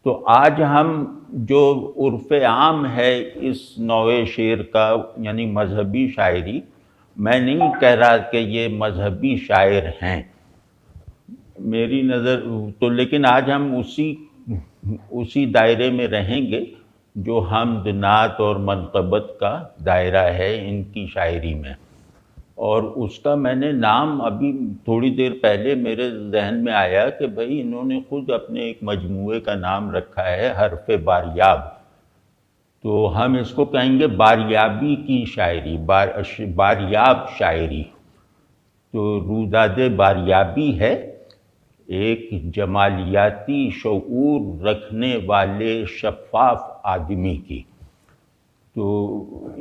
تو آج ہم جو عرف عام ہے اس نوع شعر کا یعنی مذہبی شاعری، میں نہیں کہہ رہا کہ یہ مذہبی شاعر ہیں میری نظر تو، لیکن آج ہم اسی دائرے میں رہیں گے جو حمد نعت اور منقبت کا دائرہ ہے ان کی شاعری میں۔ اور اس کا میں نے نام ابھی تھوڑی دیر پہلے میرے ذہن میں آیا کہ بھئی انہوں نے خود اپنے ایک مجموعے کا نام رکھا ہے حرف باریاب، تو ہم اس کو کہیں گے باریابی کی شاعری، باریاب شاعری۔ تو روداد باریابی ہے ایک جمالیاتی شعور رکھنے والے شفاف آدمی کی۔ تو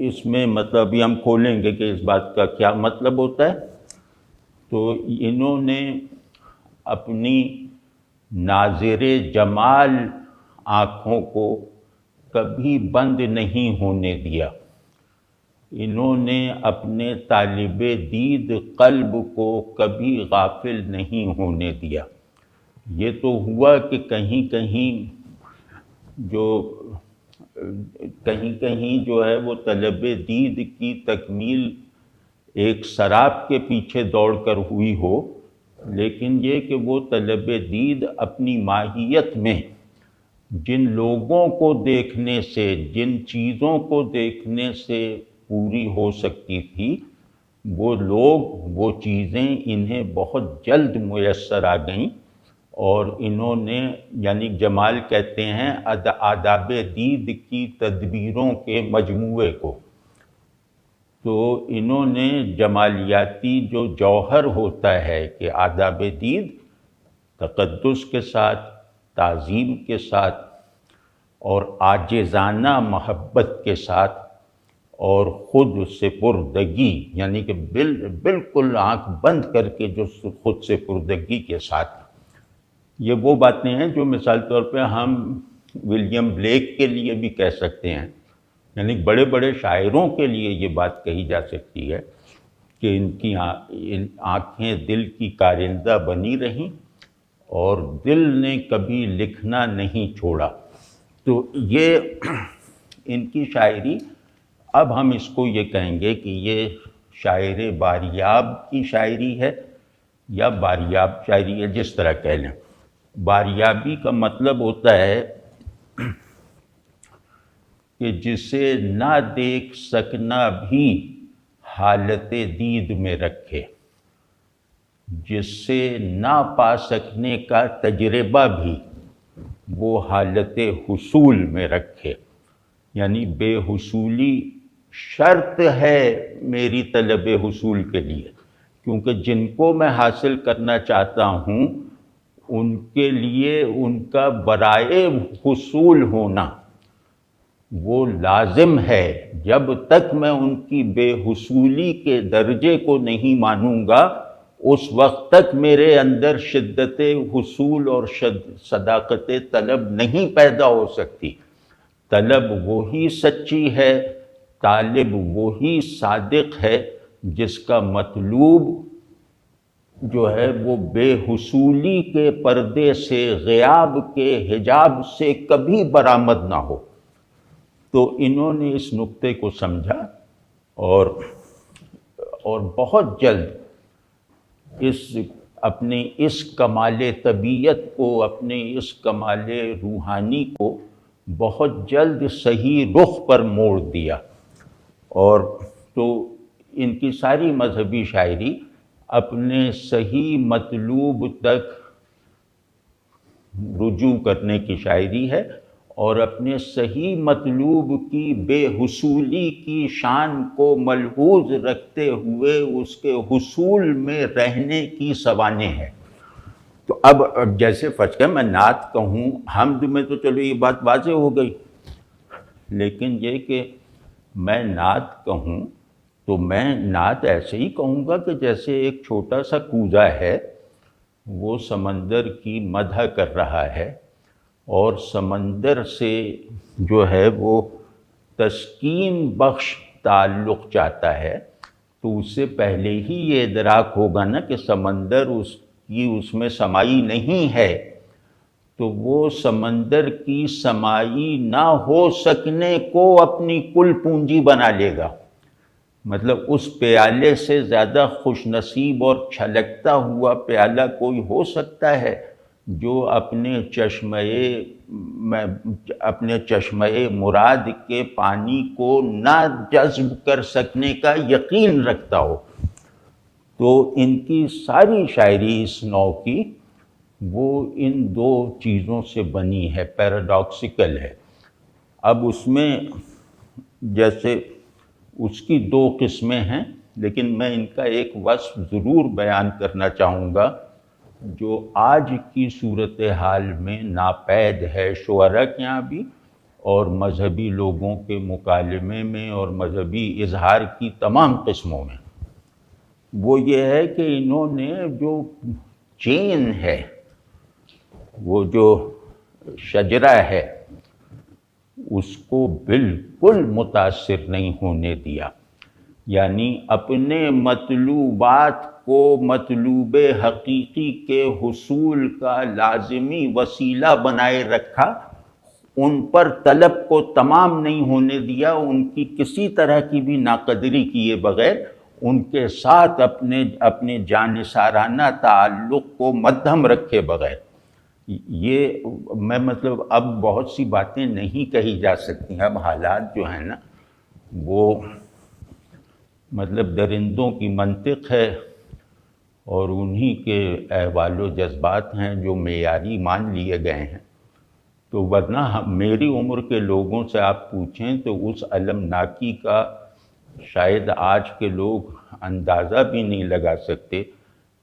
اس میں مطلب ابھی ہم کھولیں گے کہ اس بات کا کیا مطلب ہوتا ہے۔ تو انہوں نے اپنی ناظر جمال آنکھوں کو کبھی بند نہیں ہونے دیا، انہوں نے اپنے طالب دید قلب کو کبھی غافل نہیں ہونے دیا۔ یہ تو ہوا کہ کہیں کہیں جو ہے وہ طلب دید کی تکمیل ایک سراب کے پیچھے دوڑ کر ہوئی ہو، لیکن یہ کہ وہ طلب دید اپنی ماہیت میں جن لوگوں کو دیکھنے سے، جن چیزوں کو دیکھنے سے پوری ہو سکتی تھی، وہ لوگ، وہ چیزیں انہیں بہت جلد میسر آ گئیں، اور انہوں نے یعنی جمال کہتے ہیں آداب دید کی تدبیروں کے مجموعے کو۔ تو انہوں نے جمالیاتی جو جوہر ہوتا ہے کہ آداب دید تقدس کے ساتھ، تعظیم کے ساتھ اور عاجزانہ محبت کے ساتھ اور خود سپردگی، یعنی کہ بالکل آنکھ بند کر کے جو خود سپردگی کے ساتھ، یہ وہ باتیں ہیں جو مثال طور پہ ہم ولیم بلیک کے لیے بھی کہہ سکتے ہیں، یعنی بڑے بڑے شاعروں کے لیے یہ بات کہی جا سکتی ہے کہ ان کی آنکھیں دل کی کارندہ بنی رہیں اور دل نے کبھی لکھنا نہیں چھوڑا۔ تو یہ ان کی شاعری، اب ہم اس کو یہ کہیں گے کہ یہ شاعر باریاب کی شاعری ہے یا باریاب شاعری ہے، جس طرح کہہ لیں۔ باریابی کا مطلب ہوتا ہے کہ جسے نہ دیکھ سکنا بھی حالت دید میں رکھے، جس سے نہ پا سکنے کا تجربہ بھی وہ حالت حصول میں رکھے، یعنی بے حصولی شرط ہے میری طلب حصول کے لیے، کیونکہ جن کو میں حاصل کرنا چاہتا ہوں ان کے لیے ان کا برائے حصول ہونا وہ لازم ہے۔ جب تک میں ان کی بے حصولی کے درجے کو نہیں مانوں گا، اس وقت تک میرے اندر شدت حصول اور صداقت طلب نہیں پیدا ہو سکتی۔ طلب وہی سچی ہے، طالب وہی صادق ہے جس کا مطلوب جو ہے وہ بے حصولی کے پردے سے، غیاب کے حجاب سے کبھی برآمد نہ ہو۔ تو انہوں نے اس نقطے کو سمجھا اور بہت جلد اپنے اس کمال طبیعت کو، اپنے اس کمال روحانی کو بہت جلد صحیح رخ پر موڑ دیا۔ اور تو ان کی ساری مذہبی شاعری اپنے صحیح مطلوب تک رجوع کرنے کی شاعری ہے، اور اپنے صحیح مطلوب کی بے حصولی کی شان کو ملحوظ رکھتے ہوئے اس کے حصول میں رہنے کی سوانح ہے۔ تو اب جیسے فرض کریں میں نعت کہوں، حمد میں تو چلو یہ بات واضح ہو گئی، لیکن یہ کہ میں نعت کہوں تو میں نعت ایسے ہی کہوں گا کہ جیسے ایک چھوٹا سا کوزہ ہے، وہ سمندر کی مدح کر رہا ہے اور سمندر سے جو ہے وہ تسکین بخش تعلق چاہتا ہے، تو اس سے پہلے ہی یہ ادراک ہوگا نا کہ سمندر اس میں سمائی نہیں ہے، تو وہ سمندر کی سمائی نہ ہو سکنے کو اپنی کل پونجی بنا لے گا۔ مطلب اس پیالے سے زیادہ خوش نصیب اور چھلکتا ہوا پیالہ کوئی ہو سکتا ہے جو اپنے چشمہ مراد کے پانی کو نہ جذب کر سکنے کا یقین رکھتا ہو؟ تو ان کی ساری شاعری اس نوع کی وہ ان دو چیزوں سے بنی ہے، پیراڈاکسیکل ہے۔ اب اس میں جیسے اس کی دو قسمیں ہیں، لیکن میں ان کا ایک وصف ضرور بیان کرنا چاہوں گا جو آج کی صورتحال میں ناپید ہے شعراء کے یہاں بھی، اور مذہبی لوگوں کے مکالمے میں اور مذہبی اظہار کی تمام قسموں میں۔ وہ یہ ہے کہ انہوں نے جو چین ہے، وہ جو شجرہ ہے، اس کو بالکل متاثر نہیں ہونے دیا، یعنی اپنے مطلوبات کو مطلوب حقیقی کے حصول کا لازمی وسیلہ بنائے رکھا، ان پر طلب کو تمام نہیں ہونے دیا، ان کی کسی طرح کی بھی ناقدری کیے بغیر ان کے ساتھ اپنے جانثارانہ تعلق کو مدھم رکھے بغیر۔ یہ میں مطلب اب بہت سی باتیں نہیں کہی جا سکتی، اب حالات جو ہیں نا وہ مطلب درندوں کی منطق ہے اور انہی کے احوال و جذبات ہیں جو معیاری مان لیے گئے ہیں۔ تو ورنہ میری عمر کے لوگوں سے آپ پوچھیں تو اس المناکی کا شاید آج کے لوگ اندازہ بھی نہیں لگا سکتے،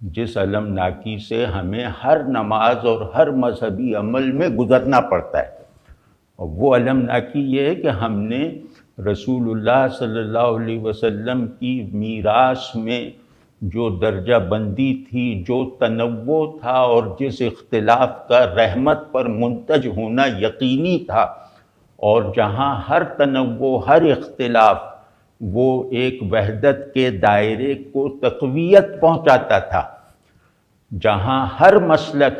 جس المناکی سے ہمیں ہر نماز اور ہر مذہبی عمل میں گزرنا پڑتا ہے۔ اور وہ المناکی یہ ہے کہ ہم نے رسول اللہ صلی اللہ علیہ وسلم کی میراث میں جو درجہ بندی تھی، جو تنوع تھا اور جس اختلاف کا رحمت پر منتج ہونا یقینی تھا، اور جہاں ہر تنوع، ہر اختلاف وہ ایک وحدت کے دائرے کو تقویت پہنچاتا تھا، جہاں ہر مسلک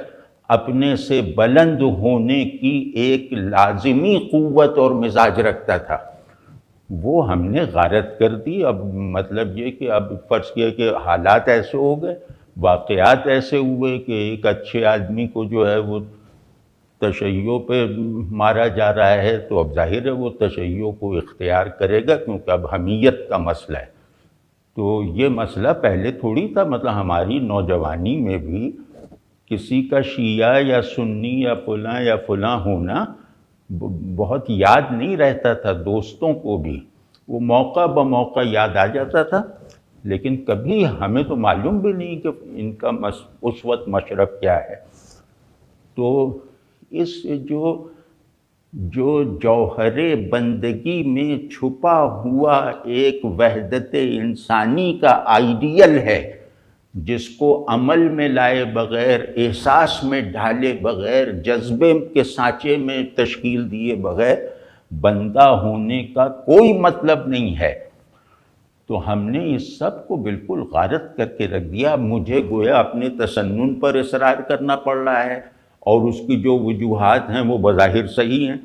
اپنے سے بلند ہونے کی ایک لازمی قوت اور مزاج رکھتا تھا، وہ ہم نے غارت کر دی۔ اب مطلب یہ کہ اب فرض کیا کہ حالات ایسے ہو گئے، واقعات ایسے ہوئے کہ ایک اچھے آدمی کو جو ہے وہ تشیع پہ مارا جا رہا ہے، تو اب ظاہر ہے وہ تشیع کو اختیار کرے گا، کیونکہ اب حمیت کا مسئلہ ہے۔ تو یہ مسئلہ پہلے تھوڑی تھا، مطلب ہماری نوجوانی میں بھی کسی کا شیعہ یا سنی یا فلاں ہونا بہت یاد نہیں رہتا تھا، دوستوں کو بھی وہ موقع بموقع یاد آ جاتا تھا، لیکن کبھی ہمیں تو معلوم بھی نہیں کہ ان کا اس وقت مشرب کیا ہے۔ تو اس جو جوہر بندگی میں چھپا ہوا ایک وحدت انسانی کا آئیڈیل ہے، جس کو عمل میں لائے بغیر، احساس میں ڈھالے بغیر، جذبے کے سانچے میں تشکیل دیے بغیر بندہ ہونے کا کوئی مطلب نہیں ہے، تو ہم نے اس سب کو بالکل غارت کر کے رکھ دیا۔ مجھے گویا اپنے تسنن پر اصرار کرنا پڑ رہا ہے، اور اس کی جو وجوہات ہیں وہ بظاہر صحیح ہیں،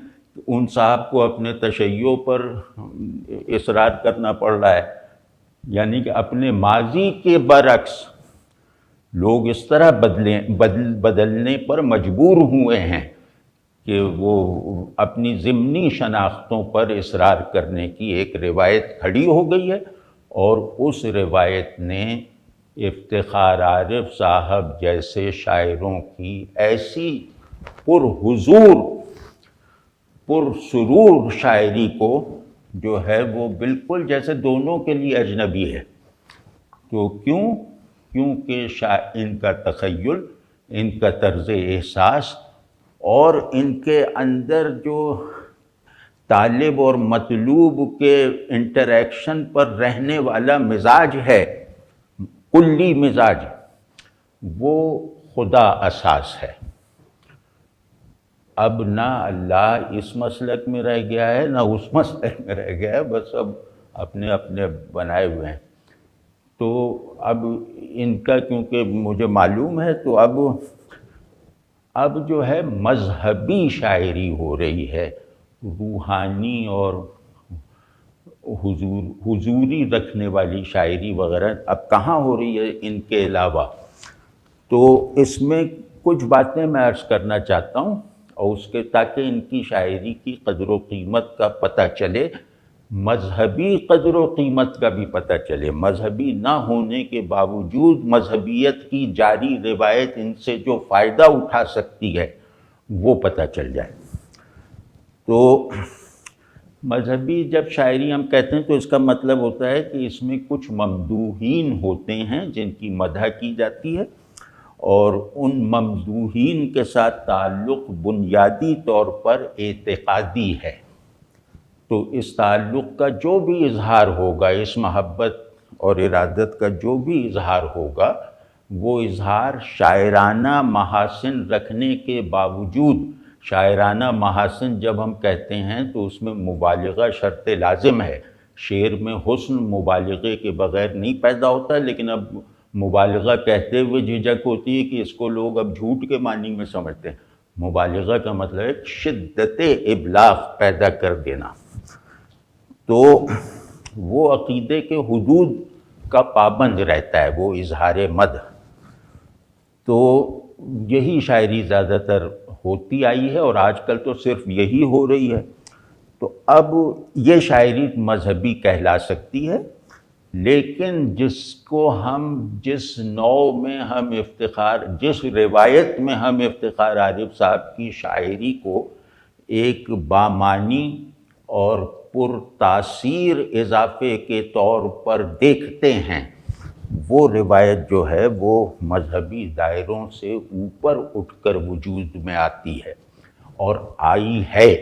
ان صاحب کو اپنے تشیع پر اصرار کرنا پڑ رہا ہے، یعنی کہ اپنے ماضی کے برعکس لوگ اس طرح بدلنے پر مجبور ہوئے ہیں کہ وہ اپنی ضمنی شناختوں پر اصرار کرنے کی ایک روایت کھڑی ہو گئی ہے، اور اس روایت نے افتخار عارف صاحب جیسے شاعروں کی ایسی پرحضور پرسرور شاعری کو جو ہے وہ بالکل جیسے دونوں کے لیے اجنبی ہے۔ تو کیونکہ ان کا تخیل، ان کا طرز احساس اور ان کے اندر جو طالب اور مطلوب کے انٹریکشن پر رہنے والا مزاج ہے، کلی مزاج، وہ خدا اساس ہے۔ اب نہ اللہ اس مسلک میں رہ گیا ہے، نہ اس مسلک میں رہ گیا ہے، بس اب اپنے اپنے بنائے ہوئے ہیں۔ تو اب ان کا کیونکہ مجھے معلوم ہے، تو اب اب جو ہے مذہبی شاعری ہو رہی ہے، روحانی اور حضوری رکھنے والی شاعری وغیرہ اب کہاں ہو رہی ہے ان کے علاوہ. تو اس میں کچھ باتیں میں عرض کرنا چاہتا ہوں، اور اس کے تاکہ ان کی شاعری کی قدر و قیمت کا پتہ چلے، مذہبی قدر و قیمت کا بھی پتہ چلے، مذہبی نہ ہونے کے باوجود مذہبیت کی جاری روایت ان سے جو فائدہ اٹھا سکتی ہے وہ پتہ چل جائے. تو مذہبی جب شاعری ہم کہتے ہیں تو اس کا مطلب ہوتا ہے کہ اس میں کچھ ممدوحین ہوتے ہیں جن کی مدح کی جاتی ہے، اور ان ممدوحین کے ساتھ تعلق بنیادی طور پر اعتقادی ہے. تو اس تعلق کا جو بھی اظہار ہوگا، اس محبت اور ارادت کا جو بھی اظہار ہوگا، وہ اظہار شاعرانہ محاسن رکھنے کے باوجود، شاعرانہ محاسن جب ہم کہتے ہیں تو اس میں مبالغہ شرط لازم ہے. شعر میں حسن مبالغے کے بغیر نہیں پیدا ہوتا، لیکن اب مبالغہ کہتے ہوئے جھجک ہوتی ہے کہ اس کو لوگ اب جھوٹ کے معنی میں سمجھتے ہیں. مبالغہ کا مطلب ہے شدت ابلاغ پیدا کر دینا. تو وہ عقیدے کے حدود کا پابند رہتا ہے، وہ اظہار مدح. تو یہی شاعری زیادہ تر ہوتی آئی ہے، اور آج کل تو صرف یہی ہو رہی ہے. تو اب یہ شاعری مذہبی کہلا سکتی ہے، لیکن جس نوع میں ہم افتخار، جس روایت میں ہم افتخار عارف صاحب کی شاعری کو ایک بامانی اور پر تاثیر اضافے کے طور پر دیکھتے ہیں، وہ روایت جو ہے وہ مذہبی دائروں سے اوپر اٹھ کر وجود میں آتی ہے اور آئی ہے.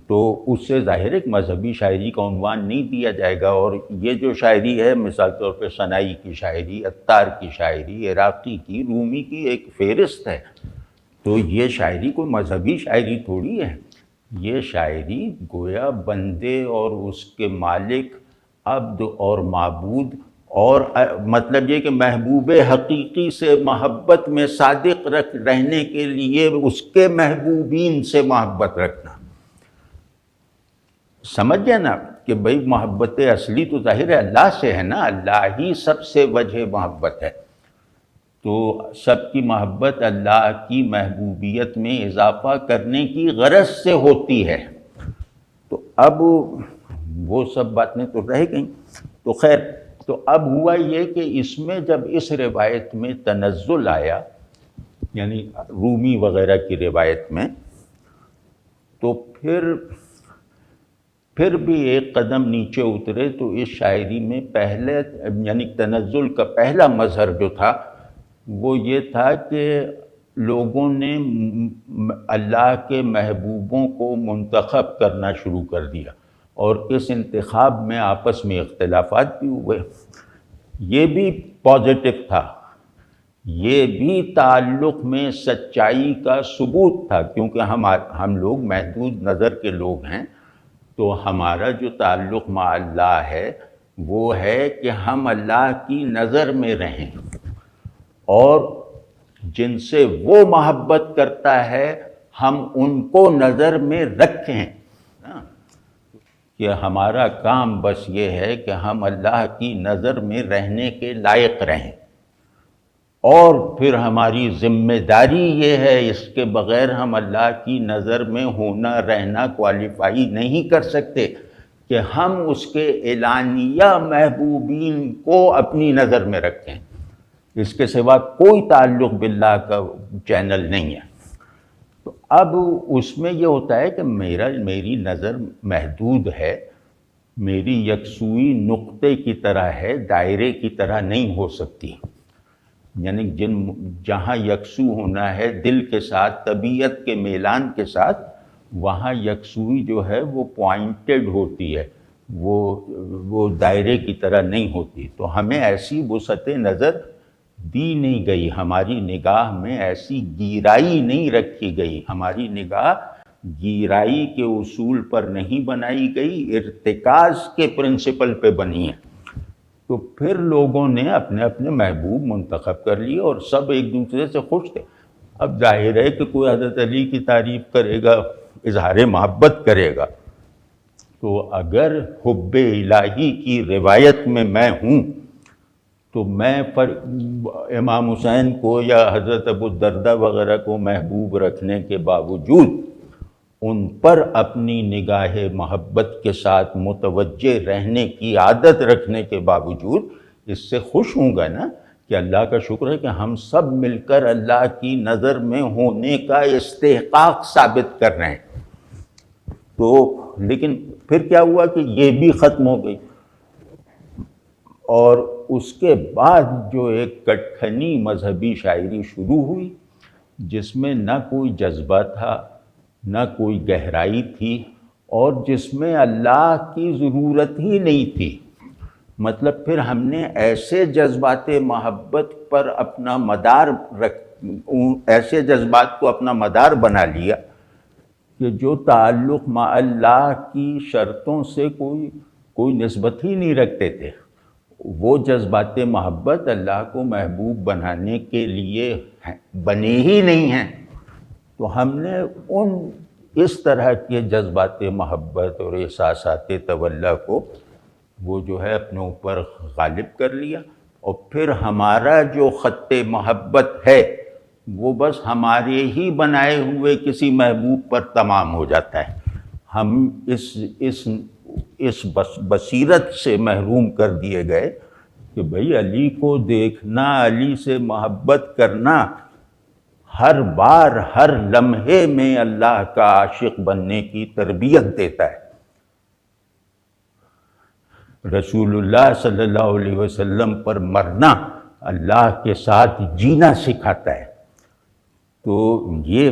تو اس سے ظاہر ایک مذہبی شاعری کا عنوان نہیں دیا جائے گا. اور یہ جو شاعری ہے، مثال طور پہ ثنائی کی شاعری، عطار کی شاعری، عراقی کی، رومی کی ایک فہرست ہے. تو یہ شاعری کوئی مذہبی شاعری تھوڑی ہے، یہ شاعری گویا بندے اور اس کے مالک، عبد اور معبود، اور مطلب یہ کہ محبوب حقیقی سے محبت میں صادق رہنے کے لیے اس کے محبوبین سے محبت رکھنا. سمجھ گیا نا کہ بھئی محبت اصلی تو ظاہر ہے اللہ سے ہے نا، اللہ ہی سب سے وجہ محبت ہے. تو سب کی محبت اللہ کی محبوبیت میں اضافہ کرنے کی غرض سے ہوتی ہے. تو اب وہ سب باتیں تو رہ گئیں. تو خیر، تو اب ہوا یہ کہ اس میں جب اس روایت میں تنزل آیا، یعنی رومی وغیرہ کی روایت میں، تو پھر بھی ایک قدم نیچے اترے. تو اس شاعری میں پہلے، یعنی تنزل کا پہلا مظہر جو تھا وہ یہ تھا کہ لوگوں نے اللہ کے محبوبوں کو منتخب کرنا شروع کر دیا، اور اس انتخاب میں آپس میں اختلافات بھی ہوئے. یہ بھی پازیٹو تھا، یہ بھی تعلق میں سچائی کا ثبوت تھا، کیونکہ ہم لوگ محدود نظر کے لوگ ہیں. تو ہمارا جو تعلق مع اللہ ہے وہ ہے کہ ہم اللہ کی نظر میں رہیں، اور جن سے وہ محبت کرتا ہے ہم ان کو نظر میں رکھیں. کہ ہمارا کام بس یہ ہے کہ ہم اللہ کی نظر میں رہنے کے لائق رہیں، اور پھر ہماری ذمہ داری یہ ہے، اس کے بغیر ہم اللہ کی نظر میں ہونا رہنا کوالیفائی نہیں کر سکتے، کہ ہم اس کے اعلانیہ محبوبین کو اپنی نظر میں رکھیں. اس کے سوا کوئی تعلق باللہ کا چینل نہیں ہے. تو اب اس میں یہ ہوتا ہے کہ میری نظر محدود ہے، میری یکسوئی نقطے کی طرح ہے، دائرے کی طرح نہیں ہو سکتی. یعنی جہاں یکسو ہونا ہے دل کے ساتھ، طبیعت کے میلان کے ساتھ، وہاں یکسوئی جو ہے وہ پوائنٹڈ ہوتی ہے، وہ دائرے کی طرح نہیں ہوتی. تو ہمیں ایسی وسعت نظر دی نہیں گئی، ہماری نگاہ میں ایسی گیرائی نہیں رکھی گئی، ہماری نگاہ گیرائی کے اصول پر نہیں بنائی گئی، ارتکاز کے پرنسپل پہ بنی ہے. تو پھر لوگوں نے اپنے اپنے محبوب منتخب کر لیے، اور سب ایک دوسرے سے خوش تھے. اب ظاہر ہے کہ کوئی حضرت علی کی تعریف کرے گا، اظہار محبت کرے گا، تو اگر حب الہی کی روایت میں ہوں تو میں امام حسین کو یا حضرت ابو الدرداء وغیرہ کو محبوب رکھنے کے باوجود ان پر اپنی نگاہ محبت کے ساتھ متوجہ رہنے کی عادت رکھنے کے باوجود اس سے خوش ہوں گا نا کہ اللہ کا شکر ہے کہ ہم سب مل کر اللہ کی نظر میں ہونے کا استحقاق ثابت کر رہے ہیں۔ تو لیکن پھر کیا ہوا کہ یہ بھی ختم ہو گئی، اور اس کے بعد جو ایک کٹکھنی مذہبی شاعری شروع ہوئی جس میں نہ کوئی جذبہ تھا، نہ کوئی گہرائی تھی، اور جس میں اللہ کی ضرورت ہی نہیں تھی۔ مطلب پھر ہم نے ایسے جذبات محبت پر اپنا مدار ایسے جذبات کو اپنا مدار بنا لیا کہ جو تعلق مع اللہ کی شرطوں سے کوئی نسبت ہی نہیں رکھتے تھے۔ وہ جذبات محبت اللہ کو محبوب بنانے کے لیے بنے ہی نہیں ہیں۔ تو ہم نے اس طرح کے جذبات محبت اور احساسات تولا کو وہ جو ہے اپنے اوپر غالب کر لیا، اور پھر ہمارا جو خط محبت ہے وہ بس ہمارے ہی بنائے ہوئے کسی محبوب پر تمام ہو جاتا ہے۔ ہم اس بصیرت سے محروم کر دیے گئے کہ بھئی علی کو دیکھنا، علی سے محبت کرنا ہر بار ہر لمحے میں اللہ کا عاشق بننے کی تربیت دیتا ہے۔ رسول اللہ صلی اللہ علیہ وسلم پر مرنا اللہ کے ساتھ جینا سکھاتا ہے۔ تو یہ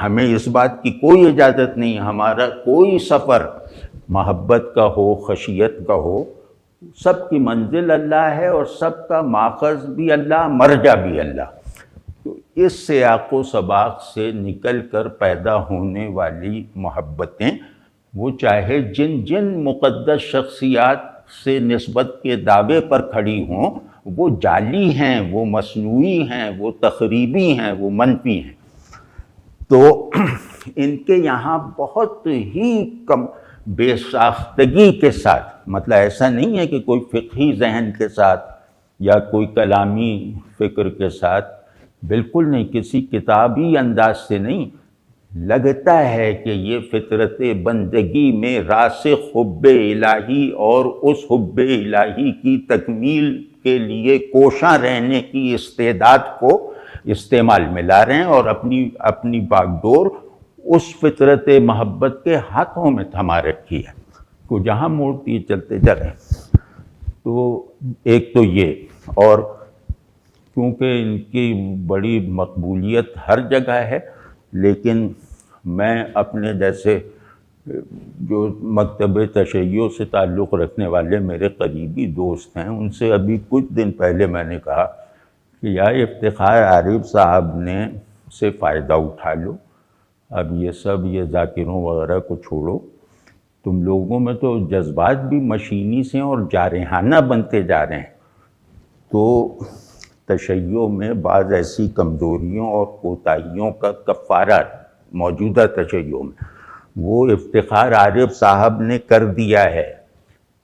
ہمیں اس بات کی کوئی اجازت نہیں، ہمارا کوئی سفر محبت کا ہو، خشیت کا ہو، سب کی منزل اللہ ہے اور سب کا ماخذ بھی اللہ، مرجع بھی اللہ۔ تو اس سیاق و سباق سے نکل کر پیدا ہونے والی محبتیں وہ چاہے جن مقدس شخصیات سے نسبت کے دعوے پر کھڑی ہوں، وہ جعلی ہیں، وہ مصنوعی ہیں، وہ تخریبی ہیں، وہ منفی ہیں۔ تو ان کے یہاں بہت ہی کم بے ساختگی کے ساتھ، مطلب ایسا نہیں ہے کہ کوئی فقہی ذہن کے ساتھ یا کوئی کلامی فکر کے ساتھ، بالکل نہیں، کسی کتابی انداز سے نہیں، لگتا ہے کہ یہ فطرت بندگی میں راسخ حب الہی اور اس حب الہی کی تکمیل کے لیے کوشاں رہنے کی استعداد کو استعمال میں لا رہے ہیں، اور اپنی باغ ڈور اس فطرت محبت کے ہاتھوں میں تھما رکھی ہے، کو جہاں موڑتی چلتے جا رہے ہیں۔ تو ایک تو یہ، اور کیونکہ ان کی بڑی مقبولیت ہر جگہ ہے، لیکن میں اپنے جیسے جو مکتب تشیع سے تعلق رکھنے والے میرے قریبی دوست ہیں، ان سے ابھی کچھ دن پہلے میں نے کہا کہ یا افتخار عارف صاحب نے سے فائدہ اٹھا لو، اب یہ ذاکروں وغیرہ کو چھوڑو، تم لوگوں میں تو جذبات بھی مشینی سے اور جارحانہ بنتے جا رہے ہیں۔ تو تشیع میں بعض ایسی کمزوریوں اور کوتاہیوں کا کفارہ موجودہ تشیع میں وہ افتخار عارف صاحب نے کر دیا ہے،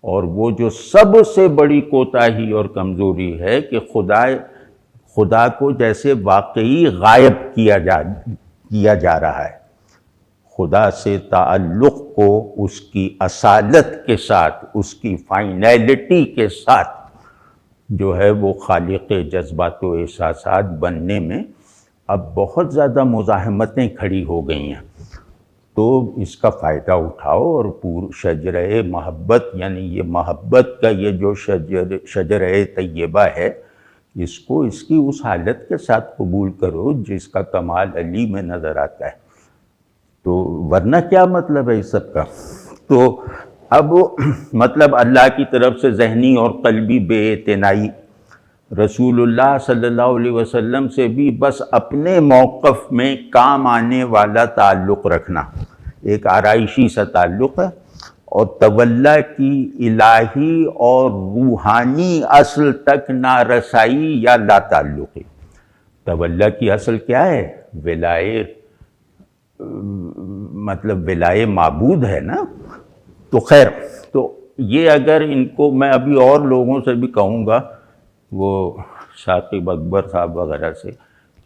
اور وہ جو سب سے بڑی کوتاہی اور کمزوری ہے کہ خدا کو جیسے واقعی غائب کیا جا رہا ہے، خدا سے تعلق کو اس کی اصالت کے ساتھ، اس کی فائنلٹی کے ساتھ جو ہے وہ خالق جذبات و احساسات بننے میں اب بہت زیادہ مزاحمتیں کھڑی ہو گئی ہیں۔ تو اس کا فائدہ اٹھاؤ اور شجرہ محبت، یعنی یہ محبت کا یہ جو شجرہ طیبہ ہے، اس کی اس حالت کے ساتھ قبول کرو جس کا کمال علی میں نظر آتا ہے۔ تو ورنہ کیا مطلب ہے اس سب کا؟ تو اب مطلب اللہ کی طرف سے ذہنی اور قلبی بے اعتنائی، رسول اللہ صلی اللہ علیہ وسلم سے بھی بس اپنے موقف میں کام آنے والا تعلق رکھنا، ایک آرائشی سا تعلق ہے، اور تولا کی الہی اور روحانی اصل تک نہ رسائی یا لا تعلقی۔ تولا کی اصل کیا ہے؟ ولائے، مطلب ولائے معبود ہے نا. تو خیر، تو یہ اگر ان کو میں ابھی اور لوگوں سے بھی کہوں گا، وہ ثاقب اکبر صاحب وغیرہ سے،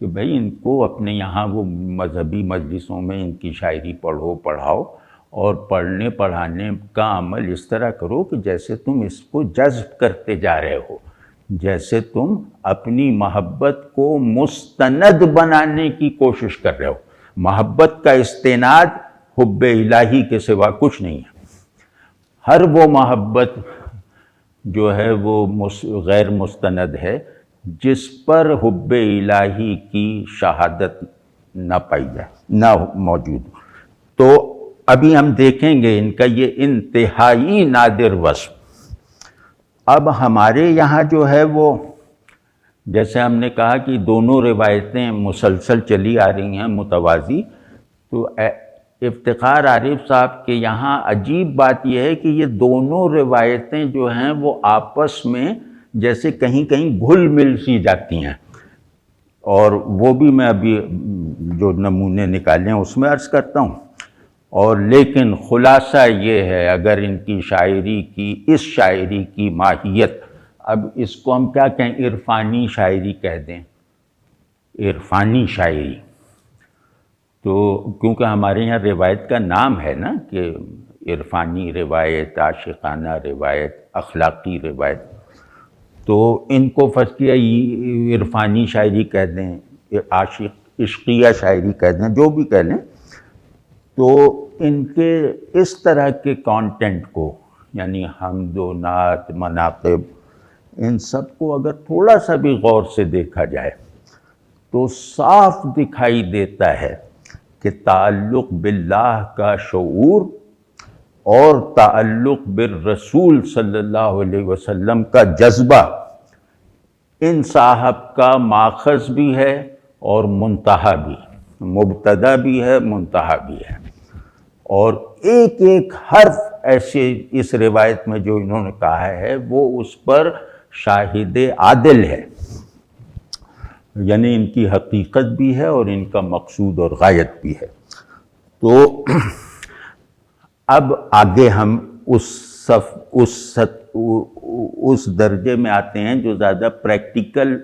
کہ بھئی ان کو اپنے یہاں وہ مذہبی مجلسوں میں ان کی شاعری پڑھاؤ، اور پڑھنے پڑھانے کا عمل اس طرح کرو کہ جیسے تم اس کو جذب کرتے جا رہے ہو، جیسے تم اپنی محبت کو مستند بنانے کی کوشش کر رہے ہو. محبت کا استناد حب الہی کے سوا کچھ نہیں ہے. ہر وہ محبت جو ہے وہ غیر مستند ہے جس پر حب الہی کی شہادت نہ پائی جائے، نہ موجود. تو ابھی ہم دیکھیں گے ان کا یہ انتہائی نادر وصف. اب ہمارے یہاں جو ہے وہ، جیسے ہم نے کہا کہ دونوں روایتیں مسلسل چلی آ رہی ہیں متوازی، تو افتخار عارف صاحب کے یہاں عجیب بات یہ ہے کہ یہ دونوں روایتیں جو ہیں وہ آپس میں جیسے کہیں کہیں گھل مل سی جاتی ہیں، اور وہ بھی میں ابھی جو نمونے نکالے ہیں اس میں عرض کرتا ہوں. اور لیکن خلاصہ یہ ہے، اگر ان کی شاعری کی، اس شاعری کی ماہیت، اب اس کو ہم کیا کہیں، عرفانی شاعری کہہ دیں، عرفانی شاعری. تو کیونکہ ہمارے یہاں روایت کا نام ہے نا کہ عرفانی روایت، عاشقانہ روایت، اخلاقی روایت، تو ان کو فقیہ عرفانی شاعری کہہ دیں، عشقیہ شاعری کہہ دیں، جو بھی کہہ لیں. تو ان کے اس طرح کے کانٹینٹ کو، یعنی حمد و نعت، مناقب، ان سب کو اگر تھوڑا سا بھی غور سے دیکھا جائے تو صاف دکھائی دیتا ہے کہ تعلق باللہ کا شعور اور تعلق بالرسول صلی اللہ علیہ وسلم کا جذبہ ان صاحب کا ماخذ بھی ہے اور منتہا بھی، مبتدا بھی ہے، منتہا بھی ہے. اور ایک ایک حرف ایسے اس روایت میں جو انہوں نے کہا ہے وہ اس پر شاہد عادل ہے، یعنی ان کی حقیقت بھی ہے اور ان کا مقصود اور غایت بھی ہے. تو اب آگے ہم اس درجے میں آتے ہیں جو زیادہ پریکٹیکل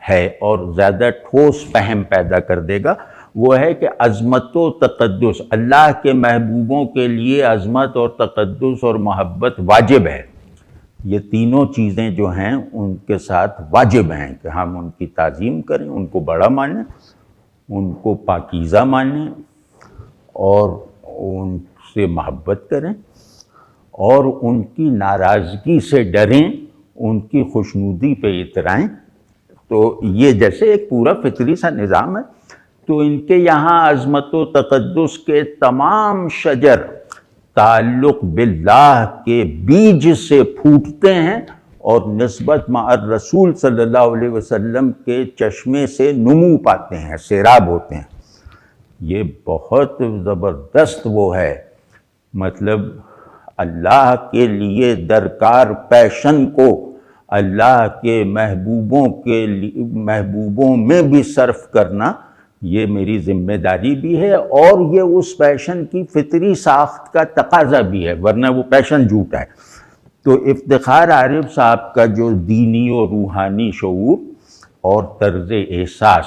ہے اور زیادہ ٹھوس فہم پیدا کر دے گا. وہ ہے کہ عظمت و تقدس، اللہ کے محبوبوں کے لیے عظمت اور تقدس اور محبت واجب ہے. یہ تینوں چیزیں جو ہیں ان کے ساتھ واجب ہیں کہ ہم ان کی تعظیم کریں، ان کو بڑا مانیں، ان کو پاکیزہ مانیں، اور ان سے محبت کریں، اور ان کی ناراضگی سے ڈریں، ان کی خوشنودی پہ اترائیں. تو یہ جیسے ایک پورا فطری سا نظام ہے. تو ان کے یہاں عظمت و تقدس کے تمام شجر تعلق باللہ کے بیج سے پھوٹتے ہیں اور نسبت مع الرسول صلی اللہ علیہ وسلم کے چشمے سے نمو پاتے ہیں، سیراب ہوتے ہیں. یہ بہت زبردست وہ ہے، مطلب اللہ کے لیے درکار پیشن کو اللہ کے محبوبوں میں بھی صرف کرنا، یہ میری ذمہ داری بھی ہے، اور یہ اس پیشن کی فطری ساخت کا تقاضا بھی ہے، ورنہ وہ پیشن جھوٹا ہے. تو افتخار عارف صاحب کا جو دینی و روحانی شعور اور طرز احساس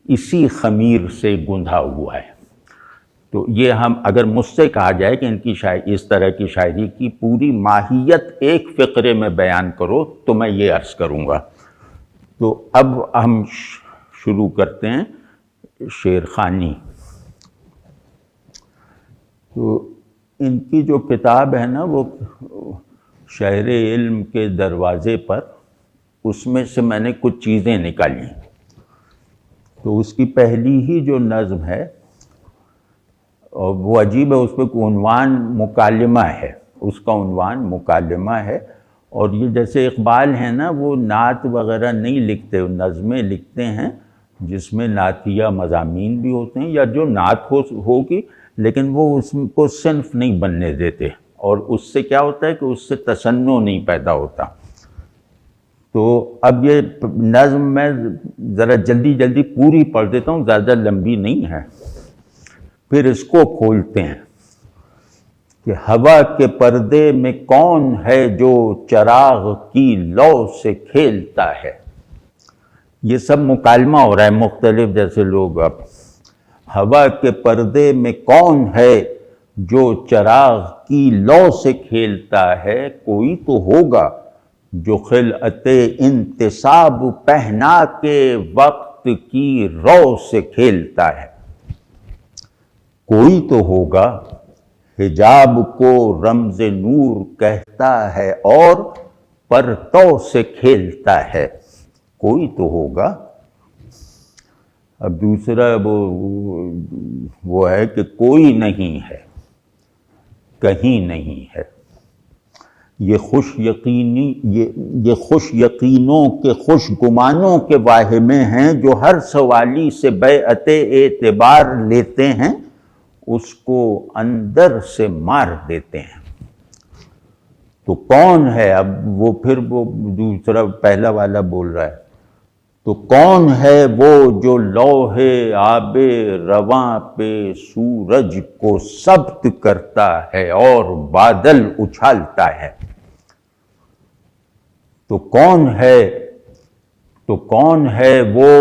اسی خمیر سے گندھا ہوا ہے. تو یہ ہم اگر مجھ سے کہا جائے کہ ان کی اس طرح کی شاعری کی پوری ماہیت ایک فقرے میں بیان کرو تو میں یہ عرض کروں گا. تو اب ہم شروع کرتے ہیں شعر خوانی. تو ان کی جو کتاب ہے نا وہ شہر علم کے دروازے پر، اس میں سے میں نے کچھ چیزیں نکالی. تو اس کی پہلی ہی جو نظم ہے اور وہ عجیب ہے، اس پہ عنوان مکالمہ ہے، اس کا عنوان مکالمہ ہے. اور یہ جیسے اقبال ہیں نا، وہ نعت وغیرہ نہیں لکھتے، نظمیں لکھتے ہیں جس میں نعتیہ مضامین بھی ہوتے ہیں یا جو نعت ہوگی، لیکن وہ اس کو صنف نہیں بننے دیتے، اور اس سے کیا ہوتا ہے کہ اس سے تصنع نہیں پیدا ہوتا. تو اب یہ نظم میں ذرا جلدی جلدی پوری پڑھ دیتا ہوں، زیادہ لمبی نہیں ہے، پھر اس کو کھولتے ہیں کہ ہوا کے پردے میں کون ہے جو چراغ کی لو سے کھیلتا ہے۔ یہ سب مکالمہ ہو رہا ہے مختلف جیسے لوگ اب، ہوا کے پردے میں کون ہے جو چراغ کی لو سے کھیلتا ہے، کوئی تو ہوگا جو خلعت انتصاب پہنا کے وقت کی رو سے کھیلتا ہے۔ کوئی تو ہوگا حجاب کو رمز نور کہتا ہے اور پرتو سے کھیلتا ہے۔ کوئی تو ہوگا۔ اب دوسرا وہ ہے کہ کوئی نہیں ہے، کہیں نہیں ہے۔ یہ خوش یقینوں کے خوش گمانوں کے واہمے ہیں جو ہر سوالی سے بیعت اعتبار لیتے ہیں، اس کو اندر سے مار دیتے ہیں۔ تو کون ہے؟ اب وہ پھر وہ دوسرا پہلا والا بول رہا ہے، تو کون ہے وہ جو لوح آب رواں پہ سورج کو ثبت کرتا ہے اور بادل اچھالتا ہے۔ تو کون ہے وہ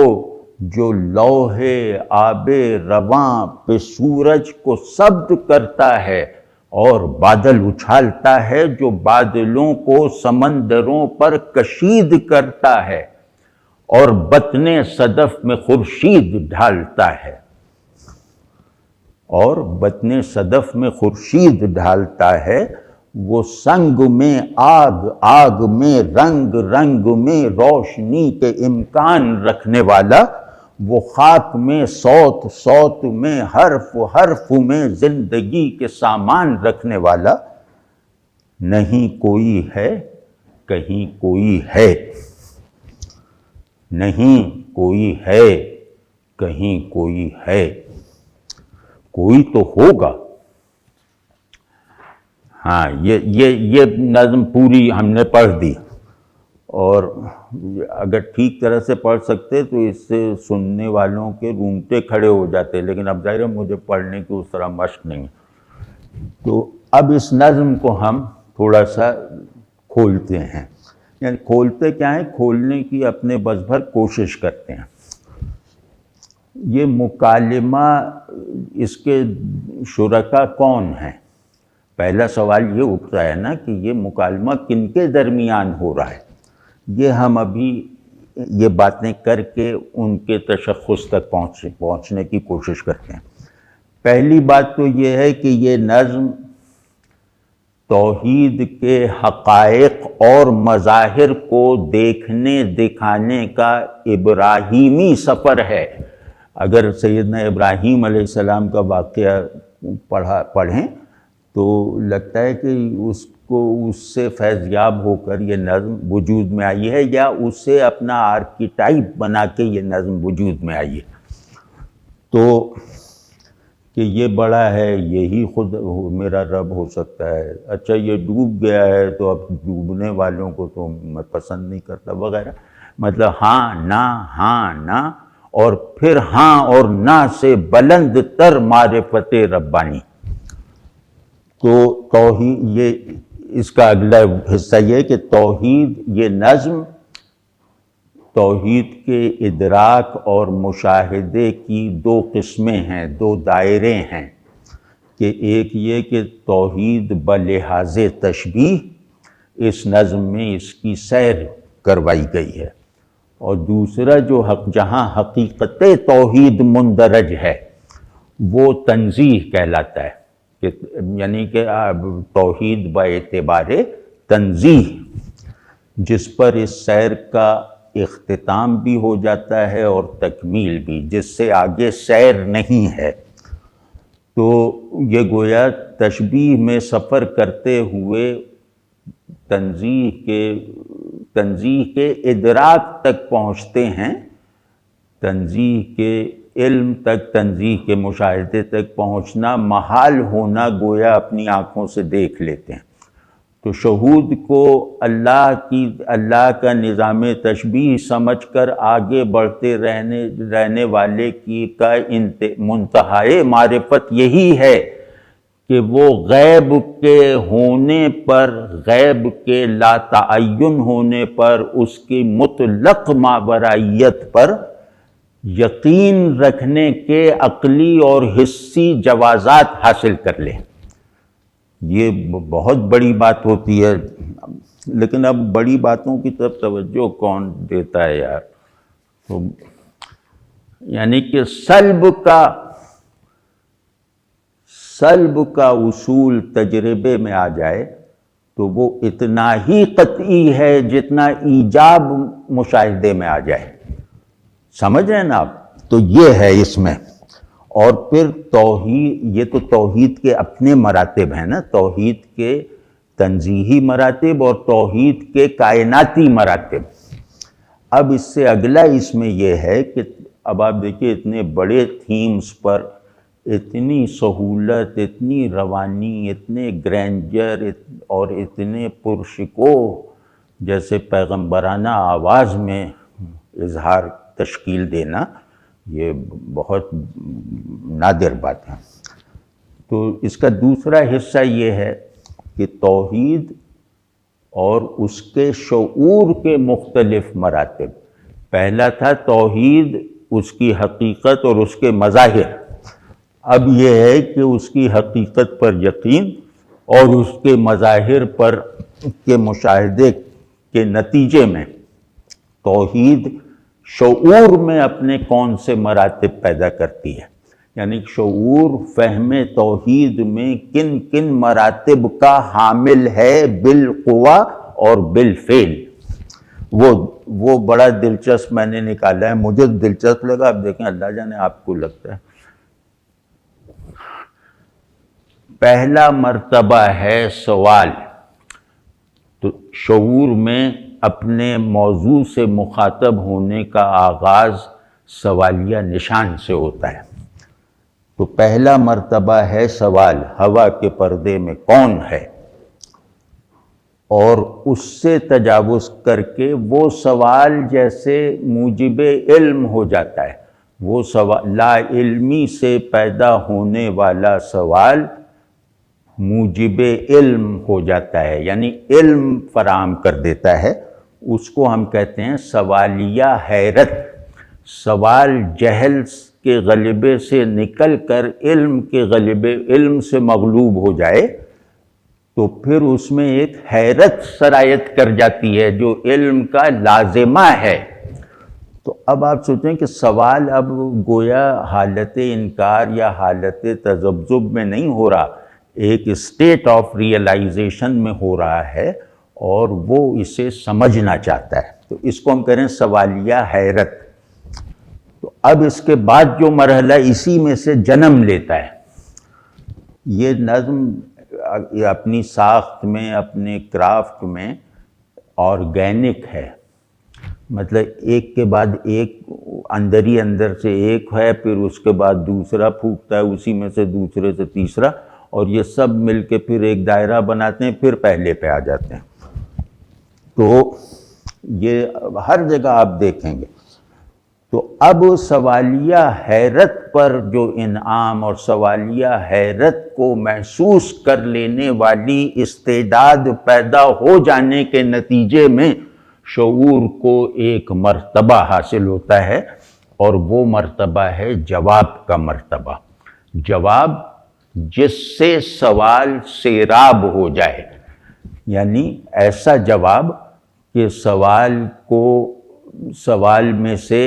جو لوح آب رواں پہ سورج کو ثبت کرتا ہے اور بادل اچھالتا ہے، جو بادلوں کو سمندروں پر کشید کرتا ہے اور بطن صدف میں خورشید ڈھالتا ہے، اور بطن صدف میں خورشید ڈھالتا ہے۔ وہ سنگ میں آگ، آگ میں رنگ، رنگ میں روشنی کے امکان رکھنے والا، وہ خاک میں صوت، صوت میں حرف، حرف میں زندگی کے سامان رکھنے والا، نہیں کوئی ہے کہیں کوئی ہے، نہیں کوئی ہے کہیں کوئی ہے، کوئی تو ہوگا۔ ہاں یہ نظم پوری ہم نے پڑھ دی، اور اگر ٹھیک طرح سے پڑھ سکتے تو اس سے سننے والوں کے رونگٹے کھڑے ہو جاتے، لیکن اب ظاہر ہے مجھے پڑھنے کی اس طرح مشق نہیں ہے۔ تو اب اس نظم کو ہم تھوڑا سا کھولتے ہیں، یعنی کھولتے کیا ہیں، کھولنے کی اپنے بس بھر کوشش کرتے ہیں۔ یہ مکالمہ، اس کے شرکا کون ہیں؟ پہلا سوال یہ اٹھتا ہے نا کہ یہ مکالمہ کن کے درمیان ہو رہا ہے۔ یہ ہم ابھی یہ باتیں کر کے ان کے تشخص تک پہنچنے کی کوشش کرتے ہیں۔ پہلی بات تو یہ ہے کہ یہ نظم توحید کے حقائق اور مظاہر کو دیکھنے دکھانے کا ابراہیمی سفر ہے۔ اگر سیدنا ابراہیم علیہ السلام کا واقعہ پڑھیں تو لگتا ہے کہ اس سے فیضیاب ہو کر یہ نظم وجود میں آئی ہے، یا اس سے اپنا آرکیٹائپ بنا کے یہ نظم وجود میں آئی ہے۔ تو کہ یہ بڑا ہے، یہی خود میرا رب ہو سکتا ہے، اچھا یہ ڈوب گیا ہے تو اب ڈوبنے والوں کو تو میں پسند نہیں کرتا وغیرہ، مطلب ہاں نہ اور پھر ہاں اور نہ سے بلند تر معرفت ربانی۔ تو توحید، یہ اس کا اگلا حصہ یہ ہے کہ توحید، یہ نظم توحید کے ادراک اور مشاہدے کی دو قسمیں ہیں، دو دائرے ہیں، کہ ایک یہ کہ توحید بلحاظ تشبیہ اس نظم میں اس کی سیر کروائی گئی ہے، اور دوسرا جو جہاں حقیقت توحید مندرج ہے وہ تنزیہ کہلاتا ہے، یعنی کہ توحید با اعتبار تنزیہ، جس پر اس سیر کا اختتام بھی ہو جاتا ہے اور تکمیل بھی، جس سے آگے سیر نہیں ہے۔ تو یہ گویا تشبیہ میں سفر کرتے ہوئے تنزیہ کے ادراک تک پہنچتے ہیں، تنزیہ کے علم تک، تنزیہ کے مشاہدے تک پہنچنا محال ہونا گویا اپنی آنکھوں سے دیکھ لیتے ہیں۔ تو شہود کو اللہ کا نظام تشبیہ سمجھ کر آگے بڑھتے رہنے والے کا منتہائے معرفت یہی ہے کہ وہ غیب کے ہونے پر، غیب کے لا تعین ہونے پر، اس کی مطلق ماورائیت پر یقین رکھنے کے عقلی اور حسی جوازات حاصل کر لے۔ یہ بہت بڑی بات ہوتی ہے، لیکن اب بڑی باتوں کی طرف توجہ کون دیتا ہے یار؟ تو یعنی کہ سلب کا اصول تجربے میں آ جائے تو وہ اتنا ہی قطعی ہے جتنا ایجاب مشاہدے میں آ جائے۔ سمجھ رہے ہیں نا آپ؟ تو یہ ہے اس میں۔ اور پھر توحید، یہ تو توحید کے اپنے مراتب ہیں نا، توحید کے تنزیہی مراتب اور توحید کے کائناتی مراتب۔ اب اس سے اگلا اس میں یہ ہے کہ اب آپ دیکھیے اتنے بڑے تھیمز پر اتنی سہولت، اتنی روانی، اتنے گرینڈر اور اتنے پرشکوہ جیسے پیغمبرانہ آواز میں اظہار تشکیل دینا، یہ بہت نادر بات ہے۔ تو اس کا دوسرا حصہ یہ ہے کہ توحید اور اس کے شعور کے مختلف مراتب۔ پہلا تھا توحید، اس کی حقیقت اور اس کے مظاہر۔ اب یہ ہے کہ اس کی حقیقت پر یقین اور اس کے مظاہر پر کے مشاہدے کے نتیجے میں توحید شعور میں اپنے کون سے مراتب پیدا کرتی ہے، یعنی شعور فہم توحید میں کن کن مراتب کا حامل ہے بالقوہ اور بالفعل۔ وہ بڑا دلچسپ میں نے نکالا ہے، مجھے دلچسپ لگا، اب دیکھیں اللہ جانے آپ کو لگتا ہے۔ پہلا مرتبہ ہے سوال، تو شعور میں اپنے موضوع سے مخاطب ہونے کا آغاز سوالیہ نشان سے ہوتا ہے۔ تو پہلا مرتبہ ہے سوال، ہوا کے پردے میں کون ہے، اور اس سے تجاوز کر کے وہ سوال جیسے موجب علم ہو جاتا ہے۔ وہ سوال لا علمی سے پیدا ہونے والا سوال موجب علم ہو جاتا ہے، یعنی علم فراہم کر دیتا ہے۔ اس کو ہم کہتے ہیں سوالیہ حیرت۔ سوال جہل کے غلبے سے نکل کر علم کے غلبے، علم سے مغلوب ہو جائے تو پھر اس میں ایک حیرت سرایت کر جاتی ہے جو علم کا لازمہ ہے۔ تو اب آپ سوچیں کہ سوال اب گویا حالت انکار یا حالت تذبذب میں نہیں ہو رہا، ایک اسٹیٹ آف ریئلائزیشن میں ہو رہا ہے اور وہ اسے سمجھنا چاہتا ہے۔ تو اس کو ہم کہیں سوالیہ حیرت۔ تو اب اس کے بعد جو مرحلہ اسی میں سے جنم لیتا ہے، یہ نظم اپنی ساخت میں، اپنے کرافٹ میں آرگینک ہے، مطلب ایک کے بعد ایک، اندر ہی اندر سے ایک ہے، پھر اس کے بعد دوسرا پھوٹتا ہے، اسی میں سے دوسرے سے تیسرا، اور یہ سب مل کے پھر ایک دائرہ بناتے ہیں، پھر پہلے پہ آ جاتے ہیں۔ تو یہ ہر جگہ آپ دیکھیں گے۔ تو اب سوالیہ حیرت پر جو انعام اور سوالیہ حیرت کو محسوس کر لینے والی استعداد پیدا ہو جانے کے نتیجے میں شعور کو ایک مرتبہ حاصل ہوتا ہے، اور وہ مرتبہ ہے جواب کا مرتبہ۔ جواب جس سے سوال سیراب ہو جائے، یعنی ایسا جواب کہ سوال میں سے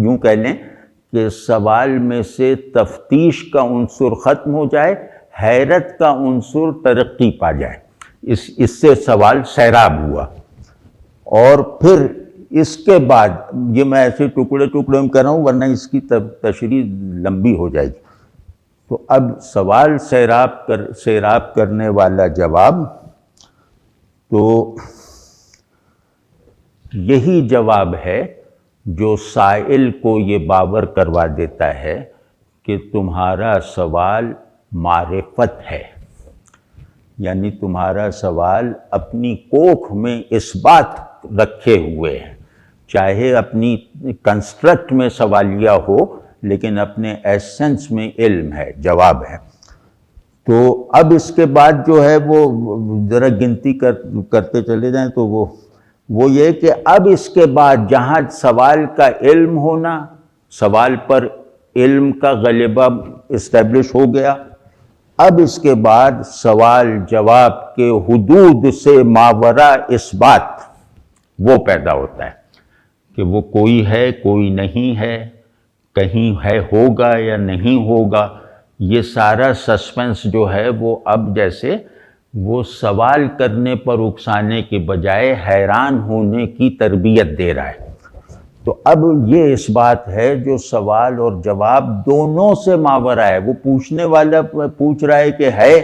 یوں کہہ لیں کہ سوال میں سے تفتیش کا عنصر ختم ہو جائے، حیرت کا عنصر ترقی پا جائے، اس سے سوال سیراب ہوا۔ اور پھر اس کے بعد یہ میں ایسے ٹکڑے ٹکڑے میں کر رہا ہوں ورنہ اس کی تشریح لمبی ہو جائے گی۔ تو اب سوال سیراب کرنے والا جواب، تو یہی جواب ہے جو سائل کو یہ باور کروا دیتا ہے کہ تمہارا سوال معرفت ہے، یعنی تمہارا سوال اپنی کوکھ میں اس بات رکھے ہوئے ہے، چاہے اپنی کنسٹرکٹ میں سوالیہ ہو لیکن اپنے ایسنس میں علم ہے، جواب ہے۔ تو اب اس کے بعد جو ہے وہ ذرا گنتی کرتے چلے جائیں تو وہ یہ کہ اب اس کے بعد جہاں سوال کا علم ہونا، سوال پر علم کا غلبہ اسٹیبلش ہو گیا، اب اس کے بعد سوال جواب کے حدود سے ماورا اثبات وہ پیدا ہوتا ہے کہ وہ کوئی ہے، کوئی نہیں ہے، کہیں ہے، ہوگا یا نہیں ہوگا۔ یہ سارا سسپنس جو ہے وہ اب جیسے وہ سوال کرنے پر اکسانے کے بجائے حیران ہونے کی تربیت دے رہا ہے۔ تو اب یہ اس بات ہے جو سوال اور جواب دونوں سے ماورا ہے۔ وہ پوچھنے والا پوچھ رہا ہے کہ ہے،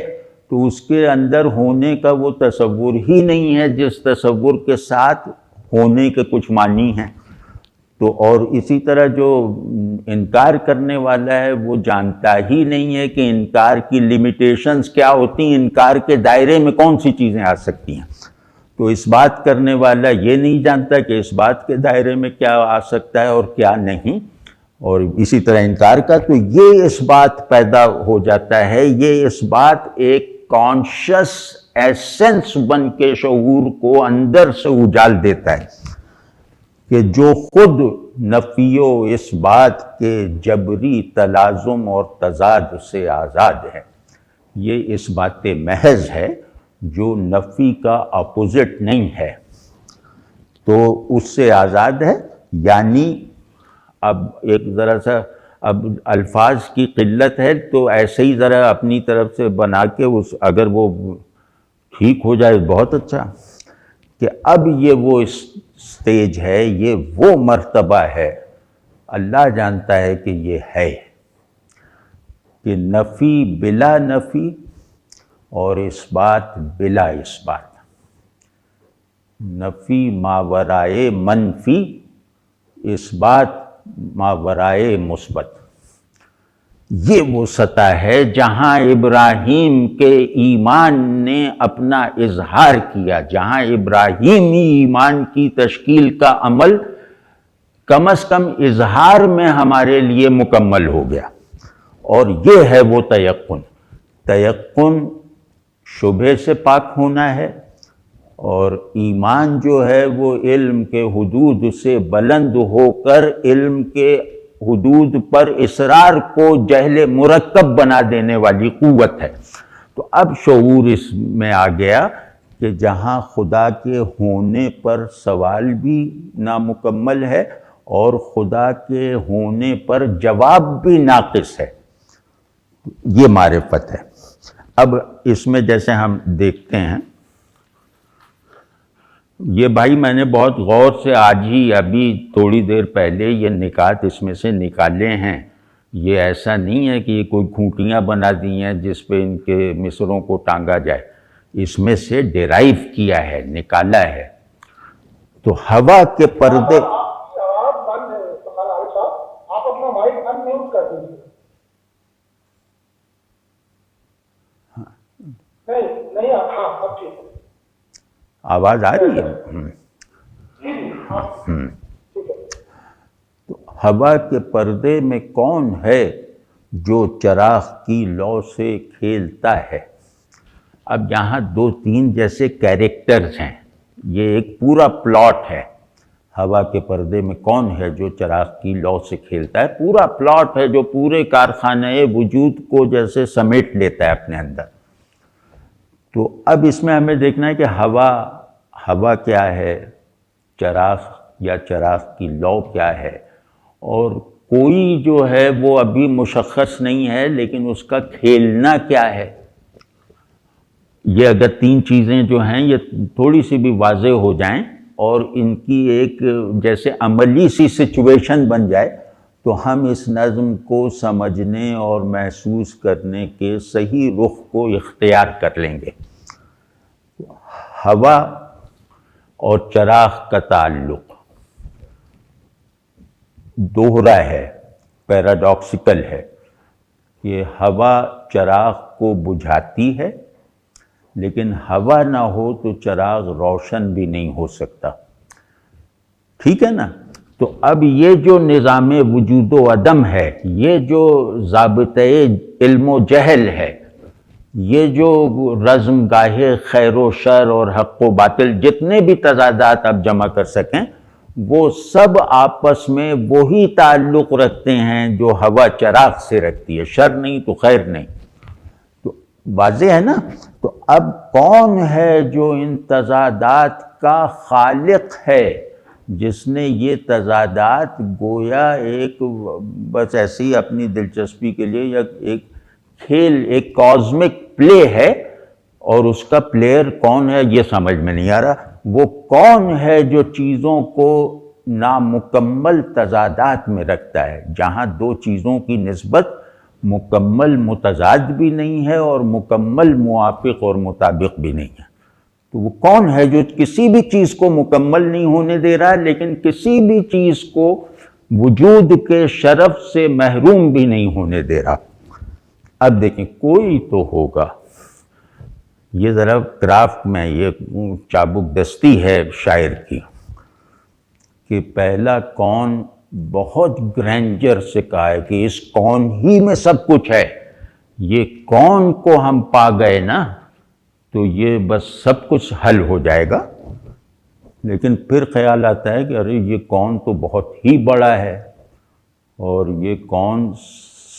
تو اس کے اندر ہونے کا وہ تصور ہی نہیں ہے جس تصور کے ساتھ ہونے کے کچھ معنی ہیں۔ تو اور اسی طرح جو انکار کرنے والا ہے وہ جانتا ہی نہیں ہے کہ انکار کی لیمیٹیشنز کیا ہوتی ہیں، انکار کے دائرے میں کون سی چیزیں آ سکتی ہیں۔ تو اس بات کرنے والا یہ نہیں جانتا کہ اس بات کے دائرے میں کیا آ سکتا ہے اور کیا نہیں، اور اسی طرح انکار کا۔ تو یہ اس بات پیدا ہو جاتا ہے، یہ اس بات ایک کانشس ایسنس بن کے شعور کو اندر سے اجال دیتا ہے کہ جو خود نفی و اس بات کے جبری تلازم اور تضاد سے آزاد ہے۔ یہ اس بات محض ہے جو نفی کا اپوزٹ نہیں ہے، تو اس سے آزاد ہے۔ یعنی اب ایک ذرا سا اب الفاظ کی قلت ہے تو ایسے ہی ذرا اپنی طرف سے بنا کے اگر وہ ٹھیک ہو جائے بہت اچھا، کہ اب یہ وہ سٹیج ہے، یہ وہ مرتبہ ہے، اللہ جانتا ہے کہ یہ ہے، کہ نفی بلا نفی اور اثبات بلا اثبات، نفی ماورائے منفی، اثبات ماورائے مثبت۔ یہ وہ سطح ہے جہاں ابراہیم کے ایمان نے اپنا اظہار کیا، جہاں ابراہیمی ایمان کی تشکیل کا عمل کم از کم اظہار میں ہمارے لیے مکمل ہو گیا، اور یہ ہے وہ تیقن۔ تیقن شبہ سے پاک ہونا ہے، اور ایمان جو ہے وہ علم کے حدود سے بلند ہو کر علم کے حدود پر اصرار کو جہل مرکب بنا دینے والی قوت ہے۔ تو اب شعور اس میں آ گیا کہ جہاں خدا کے ہونے پر سوال بھی نامکمل ہے اور خدا کے ہونے پر جواب بھی ناقص ہے، یہ معرفت ہے۔ اب اس میں جیسے ہم دیکھتے ہیں، یہ بھائی میں نے بہت غور سے آج ہی ابھی تھوڑی دیر پہلے یہ نکات اس میں سے نکالے ہیں۔ یہ ایسا نہیں ہے کہ یہ کوئی کھوٹیاں بنا دی ہیں جس پہ ان کے مصروں کو ٹانگا جائے، اس میں سے ڈیرائیو کیا ہے، نکالا ہے۔ تو ہوا کے پردے، آواز آ رہی ہے؟ تو ہوا کے پردے میں کون ہے جو چراغ کی لو سے کھیلتا ہے؟ اب یہاں دو تین جیسے کیریکٹرز ہیں، یہ ایک پورا پلاٹ ہے۔ ہوا کے پردے میں کون ہے جو چراغ کی لو سے کھیلتا ہے، پورا پلاٹ ہے جو پورے کارخانہ وجود کو جیسے سمیٹ لیتا ہے اپنے اندر۔ تو اب اس میں ہمیں دیکھنا ہے کہ ہوا کیا ہے، چراغ یا چراغ کی لو کیا ہے، اور کوئی جو ہے وہ ابھی مشخص نہیں ہے، لیکن اس کا کھیلنا کیا ہے۔ یہ اگر تین چیزیں جو ہیں یہ تھوڑی سی بھی واضح ہو جائیں اور ان کی ایک جیسے عملی سی سچویشن بن جائے تو ہم اس نظم کو سمجھنے اور محسوس کرنے کے صحیح رخ کو اختیار کر لیں گے۔ ہوا اور چراغ کا تعلق دوہرا ہے، پیراڈاکسیکل ہے، کہ ہوا چراغ کو بجھاتی ہے لیکن ہوا نہ ہو تو چراغ روشن بھی نہیں ہو سکتا، ٹھیک ہے نا؟ تو اب یہ جو نظام وجود و عدم ہے، یہ جو ضابطۂ علم و جہل ہے، یہ جو رزم گاہ خیر و شر اور حق و باطل جتنے بھی تضادات آپ جمع کر سکیں، وہ سب آپس میں وہی تعلق رکھتے ہیں جو ہوا چراغ سے رکھتی ہے، شر نہیں تو خیر نہیں۔ تو واضح ہے نا؟ تو اب کون ہے جو ان تضادات کا خالق ہے، جس نے یہ تضادات گویا ایک بس ایسی اپنی دلچسپی کے لیے یا ایک کھیل، ایک کازمک پلے ہے، اور اس کا پلیئر کون ہے یہ سمجھ میں نہیں آ رہا۔ وہ کون ہے جو چیزوں کو نامکمل تضادات میں رکھتا ہے، جہاں دو چیزوں کی نسبت مکمل متضاد بھی نہیں ہے اور مکمل موافق اور مطابق بھی نہیں ہے؟ تو وہ کون ہے جو کسی بھی چیز کو مکمل نہیں ہونے دے رہا لیکن کسی بھی چیز کو وجود کے شرف سے محروم بھی نہیں ہونے دے رہا؟ اب دیکھیں، کوئی تو ہوگا۔ یہ ذرا کرافٹ میں یہ چابک دستی ہے شاعر کی کہ پہلا کون بہت گرینجر سے کہا ہے کہ اس کون ہی میں سب کچھ ہے، یہ کون کو ہم پا گئے نا تو یہ بس سب کچھ حل ہو جائے گا۔ لیکن پھر خیال آتا ہے کہ ارے یہ کون تو بہت ہی بڑا ہے، اور یہ کون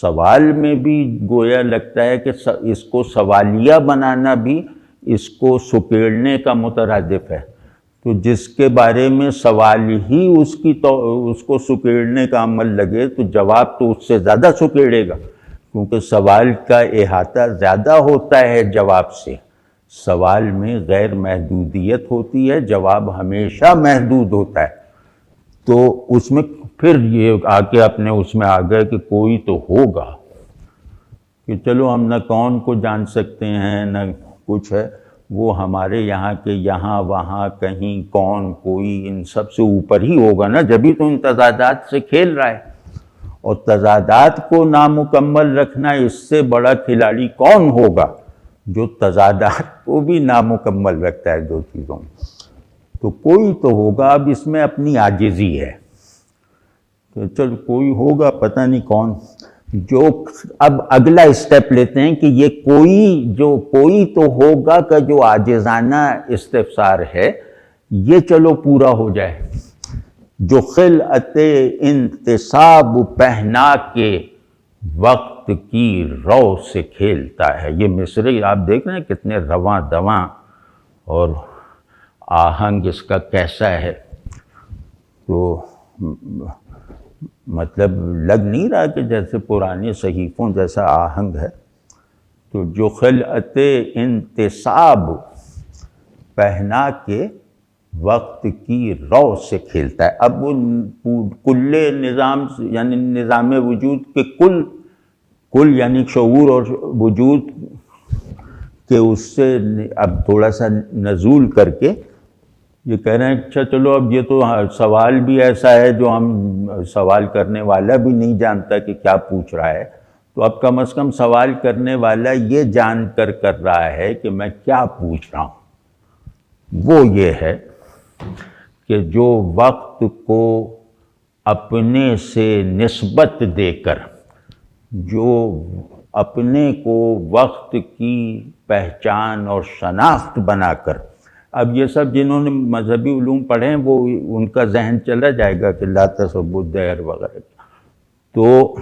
سوال میں بھی گویا لگتا ہے کہ اس کو سوالیہ بنانا بھی اس کو سکیڑنے کا مترادف ہے۔ تو جس کے بارے میں سوال ہی اس کو سکیڑنے کا عمل لگے تو جواب تو اس سے زیادہ سکیڑے گا، کیونکہ سوال کا احاطہ زیادہ ہوتا ہے جواب سے۔ سوال میں غیر محدودیت ہوتی ہے، جواب ہمیشہ محدود ہوتا ہے۔ تو اس میں پھر یہ آ کے اپنے اس میں آ گئے کہ کوئی تو ہوگا، کہ چلو ہم نہ کون کو جان سکتے ہیں نہ کچھ ہے، وہ ہمارے یہاں کے یہاں وہاں کہیں کون کوئی ان سب سے اوپر ہی ہوگا نا، جبھی تو ان تضادات سے کھیل رہا ہے۔ اور تضادات کو نامکمل رکھنا، اس سے بڑا کھلاڑی کون ہوگا جو تضادات کو بھی نامکمل رکھتا ہے دو چیزوں میں؟ تو کوئی تو ہوگا۔ اب اس میں اپنی عاجزی ہے کہ چل کوئی ہوگا، پتہ نہیں کون، جو اب اگلا اسٹیپ لیتے ہیں کہ یہ کوئی تو ہوگا کا جو عاجزانہ استفسار ہے، یہ چلو پورا ہو جائے۔ جو خلعت انتصاب پہنا کے وقت کی رو سے کھیلتا ہے۔ یہ مصرعی آپ دیکھ رہے ہیں کتنے رواں دواں اور آہنگ اس کا کیسا ہے، تو مطلب لگ نہیں رہا کہ جیسے پرانے صحیفوں جیسا آہنگ ہے۔ تو جو خلعت انتصاب پہنا کے وقت کی رو سے کھیلتا ہے۔ اب وہ کل نظام یعنی نظام وجود کے کل یعنی شعور اور وجود کے اس سے اب تھوڑا سا نزول کر کے یہ کہہ رہے ہیں اچھا چلو اب یہ تو سوال بھی ایسا ہے جو ہم سوال کرنے والا بھی نہیں جانتا کہ کیا پوچھ رہا ہے، تو اب کم از کم سوال کرنے والا یہ جان کر رہا ہے کہ میں کیا پوچھ رہا ہوں۔ وہ یہ ہے کہ جو وقت کو اپنے سے نسبت دے کر، جو اپنے کو وقت کی پہچان اور شناخت بنا کر، اب یہ سب جنہوں نے مذہبی علوم پڑھے ہیں وہ ان کا ذہن چلا جائے گا کہ لا تصب الدہر وغیرہ، تو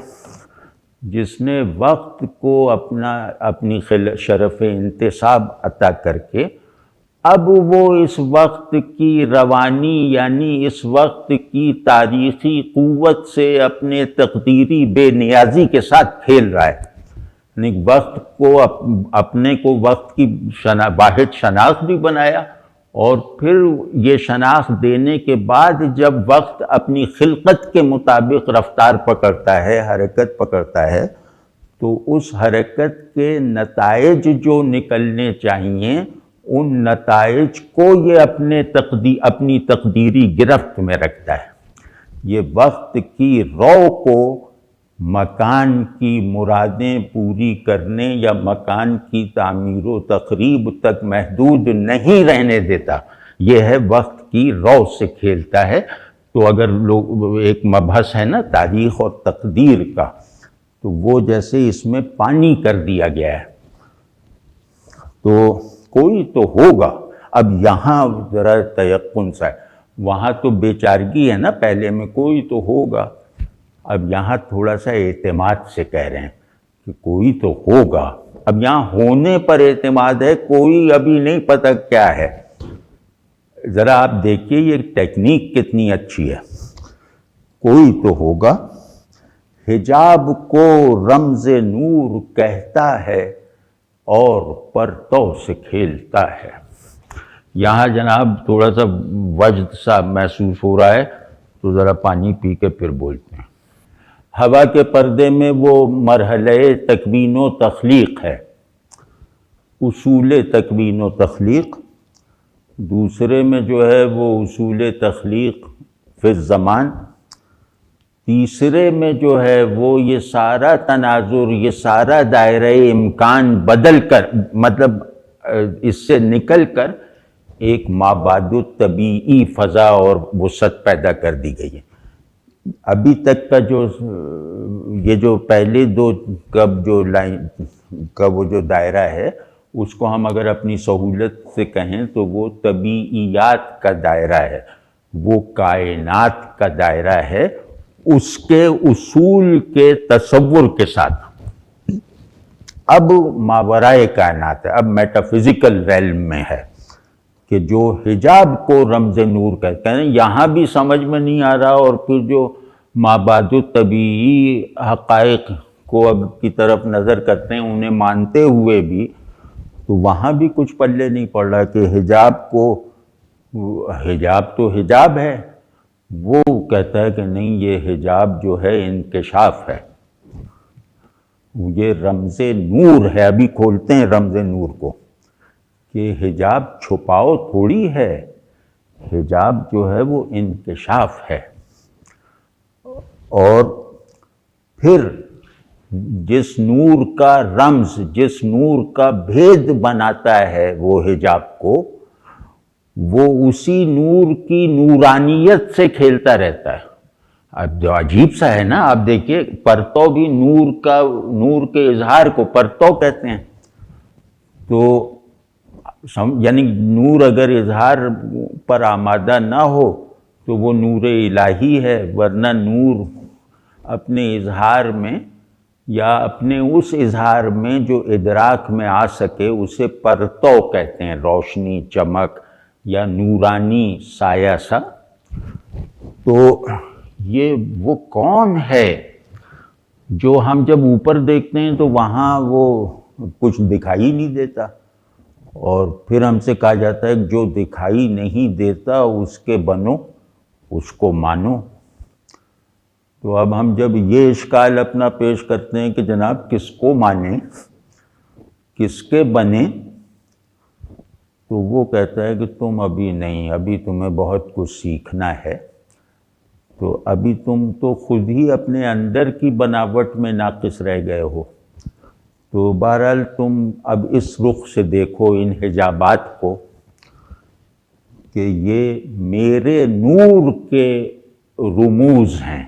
جس نے وقت کو اپنی شرف انتصاب عطا کر کے اب وہ اس وقت کی روانی یعنی اس وقت کی تاریخی قوت سے اپنے تقدیری بے نیازی کے ساتھ کھیل رہا ہے، یعنی وقت کو اپنے کو وقت کی واحد شناخت بھی بنایا، اور پھر یہ شناخت دینے کے بعد جب وقت اپنی خلقت کے مطابق رفتار پکڑتا ہے، حرکت پکڑتا ہے، تو اس حرکت کے نتائج جو نکلنے چاہیے ان نتائج کو یہ اپنی تقدیری گرفت میں رکھتا ہے۔ یہ وقت کی رو کو مکان کی مرادیں پوری کرنے یا مکان کی تعمیر و تخریب تک محدود نہیں رہنے دیتا، یہ ہے وقت کی رو سے کھیلتا ہے۔ تو اگر لوگ ایک مبحث ہے نا تاریخ اور تقدیر کا، تو وہ جیسے اس میں پانی کر دیا گیا ہے، تو کوئی تو ہوگا۔ اب یہاں ذرا تیقن سا ہے، وہاں تو بے چارگی ہے نا پہلے میں، کوئی تو ہوگا۔ اب یہاں تھوڑا سا اعتماد سے کہہ رہے ہیں کہ کوئی تو ہوگا۔ اب یہاں ہونے پر اعتماد ہے، کوئی ابھی نہیں پتہ کیا ہے۔ ذرا آپ دیکھیے یہ ٹیکنیک کتنی اچھی ہے۔ کوئی تو ہوگا، حجاب کو رمز نور کہتا ہے اور پرتو سے کھیلتا ہے۔ یہاں جناب تھوڑا سا وجد سا محسوس ہو رہا ہے، تو ذرا پانی پی کے پھر بولتے ہیں۔ ہوا کے پردے میں وہ مرحلہ تکوین و تخلیق ہے، اصول تکوین و تخلیق۔ دوسرے میں جو ہے وہ اصول تخلیق فی الزمان۔ تیسرے میں جو ہے وہ یہ سارا تناظر، یہ سارا دائرہ امکان بدل کر، مطلب اس سے نکل کر ایک مابعد طبیعی فضا اور وسعت پیدا کر دی گئی ہے۔ ابھی تک کا جو یہ جو پہلے دو کب جو لائن کا وہ جو دائرہ ہے، اس کو ہم اگر اپنی سہولت سے کہیں تو وہ طبیعیات کا دائرہ ہے، وہ کائنات کا دائرہ ہے، اس کے اصول کے تصور کے ساتھ۔ اب ماورائے کائنات ہے، اب میٹافزیکل ریلم میں ہے کہ جو حجاب کو رمز نور کہتے ہیں، یہاں بھی سمجھ میں نہیں آ رہا، اور پھر جو مابعد طبیعی حقائق کو اب کی طرف نظر کرتے ہیں انہیں مانتے ہوئے بھی، تو وہاں بھی کچھ پلے نہیں پڑ رہا کہ حجاب کو، حجاب تو حجاب ہے، وہ کہتا ہے کہ نہیں یہ حجاب جو ہے انکشاف ہے، یہ رمز نور ہے۔ ابھی کھولتے ہیں رمز نور کو کہ حجاب چھپاؤ تھوڑی ہے، حجاب جو ہے وہ انکشاف ہے۔ اور پھر جس نور کا رمز، جس نور کا بھید بناتا ہے وہ حجاب کو، وہ اسی نور کی نورانیت سے کھیلتا رہتا ہے۔ اب جو عجیب سا ہے نا، آپ دیکھیے پرتو بھی نور کا، نور کے اظہار کو پرتو کہتے ہیں، تو یعنی نور اگر اظہار پر آمادہ نہ ہو تو وہ نور الہی ہے، ورنہ نور اپنے اظہار میں یا اپنے اس اظہار میں جو ادراک میں آ سکے اسے پرتو کہتے ہیں، روشنی، چمک یا نورانی سایہ سا۔ تو یہ وہ کون ہے جو ہم جب اوپر دیکھتے ہیں تو وہاں وہ کچھ دکھائی نہیں دیتا، اور پھر ہم سے کہا جاتا ہے جو دکھائی نہیں دیتا اس کے بنو، اس کو مانو۔ تو اب ہم جب یہ اشکال اپنا پیش کرتے ہیں کہ جناب کس کو مانیں، کس کے بنیں، تو وہ کہتا ہے کہ تم ابھی نہیں، ابھی تمہیں بہت کچھ سیکھنا ہے، تو ابھی تم تو خود ہی اپنے اندر کی بناوٹ میں ناقص رہ گئے ہو۔ تو بہرحال تم اب اس رخ سے دیکھو ان حجابات کو کہ یہ میرے نور کے رموز ہیں۔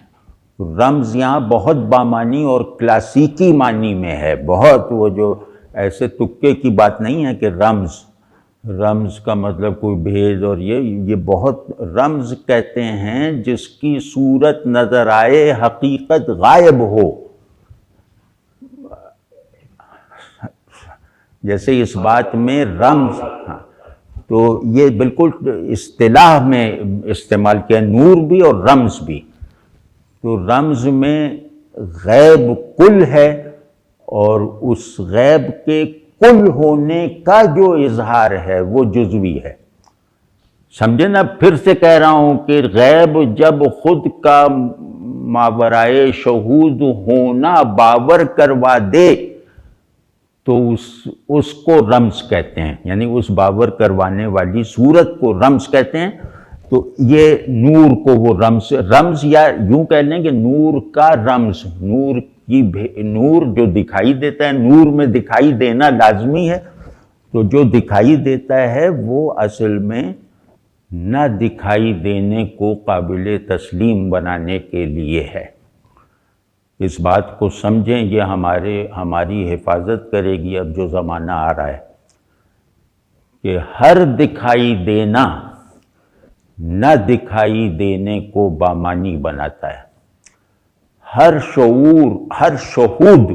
رمز یہاں بہت بامانی اور کلاسیکی معنی میں ہے، بہت وہ جو ایسے تکے کی بات نہیں ہے کہ رمز کا مطلب کوئی بھید، اور یہ بہت رمز کہتے ہیں جس کی صورت نظر آئے حقیقت غائب ہو، جیسے اس بات میں رمز، تو یہ بالکل اصطلاح میں استعمال کیا، نور بھی اور رمز بھی۔ تو رمز میں غیب کل ہے، اور اس غیب کے کل ہونے کا جو اظہار ہے وہ جزوی ہے۔ سمجھے نا، پھر سے کہہ رہا ہوں کہ غیب جب خود کا ماورائے شہود ہونا باور کروا دے تو اس کو رمز کہتے ہیں، یعنی اس باور کروانے والی صورت کو رمز کہتے ہیں۔ تو یہ نور کو وہ رمز یا یوں کہہ لیں کہ نور کا رمز، نور جو دکھائی دیتا ہے، نور میں دکھائی دینا لازمی ہے، تو جو دکھائی دیتا ہے وہ اصل میں نہ دکھائی دینے کو قابل تسلیم بنانے کے لیے ہے۔ اس بات کو سمجھیں، یہ ہماری حفاظت کرے گی اب جو زمانہ آ رہا ہے، کہ ہر دکھائی دینا نہ دکھائی دینے کو بامانی بناتا ہے۔ ہر شہود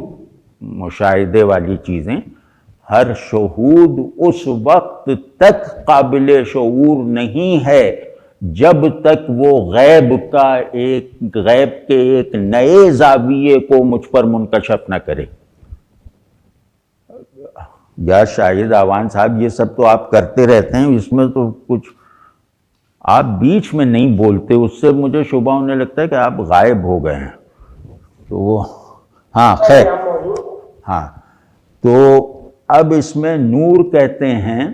مشاہدے والی چیزیں، ہر شہود اس وقت تک قابل شعور نہیں ہے جب تک وہ غیب کے ایک نئے زاویے کو مجھ پر منکشف نہ کرے۔ یا شاہد آوان صاحب، یہ سب تو آپ کرتے رہتے ہیں، اس میں تو کچھ آپ بیچ میں نہیں بولتے، اس سے مجھے شبہ ہونے لگتا ہے کہ آپ غائب ہو گئے ہیں۔ تو وہ ہاں خیر، ہاں تو اب اس میں نور کہتے ہیں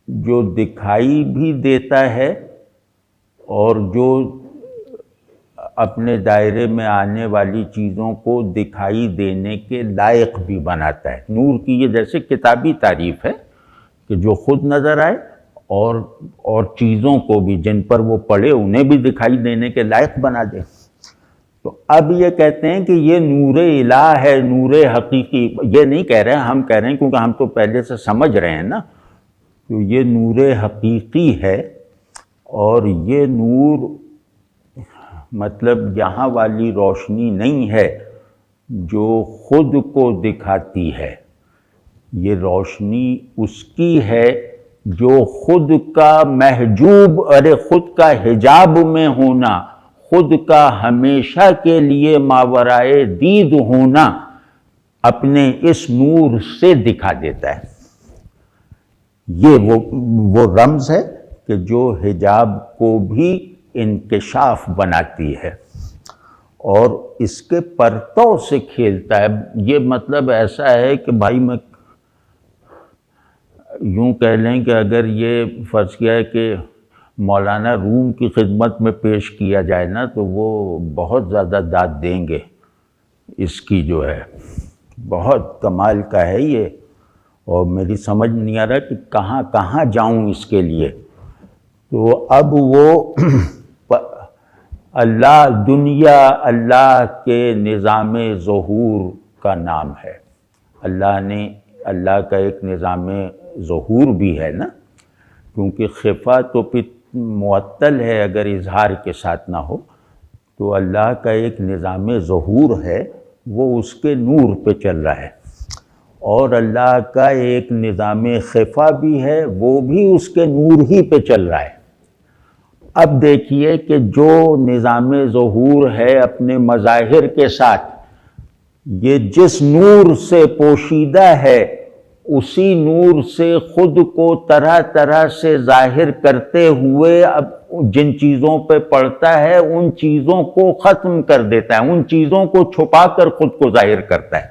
جو دکھائی بھی دیتا ہے اور جو اپنے دائرے میں آنے والی چیزوں کو دکھائی دینے کے لائق بھی بناتا ہے۔ نور کی یہ جیسے کتابی تعریف ہے کہ جو خود نظر آئے اور چیزوں کو بھی جن پر وہ پڑھے انہیں بھی دکھائی دینے کے لائق بنا دے۔ تو اب یہ کہتے ہیں کہ یہ نور الہ ہے، نور حقیقی، یہ نہیں کہہ رہے ہیں، ہم کہہ رہے ہیں کیونکہ ہم تو پہلے سے سمجھ رہے ہیں نا، تو یہ نور حقیقی ہے، اور یہ نور مطلب یہاں والی روشنی نہیں ہے جو خود کو دکھاتی ہے، یہ روشنی اس کی ہے جو خود کا محجوب، خود کا حجاب میں ہونا، خود کا ہمیشہ کے لیے ماورائے دید ہونا اپنے اس نور سے دکھا دیتا ہے۔ یہ وہ رمز ہے کہ جو حجاب کو بھی انکشاف بناتی ہے اور اس کے پرتوں سے کھیلتا ہے۔ یہ مطلب ایسا ہے کہ بھائی میں یوں کہہ لیں کہ اگر یہ فرض کیا ہے کہ مولانا روم کی خدمت میں پیش کیا جائے نا تو وہ بہت زیادہ داد دیں گے، اس کی جو ہے بہت کمال کا ہے یہ، اور میری سمجھ نہیں آ رہا کہ کہاں جاؤں اس کے لیے۔ تو اب وہ دنیا اللہ کے نظام ظہور کا نام ہے۔ اللہ کا ایک نظام ظہور بھی ہے نا، کیونکہ خفا تو معطل ہے اگر اظہار کے ساتھ نہ ہو، تو اللہ کا ایک نظام ظہور ہے، وہ اس کے نور پہ چل رہا ہے، اور اللہ کا ایک نظام خفا بھی ہے، وہ بھی اس کے نور ہی پہ چل رہا ہے۔ اب دیکھیے کہ جو نظام ظہور ہے اپنے مظاہر کے ساتھ، یہ جس نور سے پوشیدہ ہے اسی نور سے خود کو طرح طرح سے ظاہر کرتے ہوئے اب جن چیزوں پہ پڑتا ہے ان چیزوں کو ختم کر دیتا ہے، ان چیزوں کو چھپا کر خود کو ظاہر کرتا ہے۔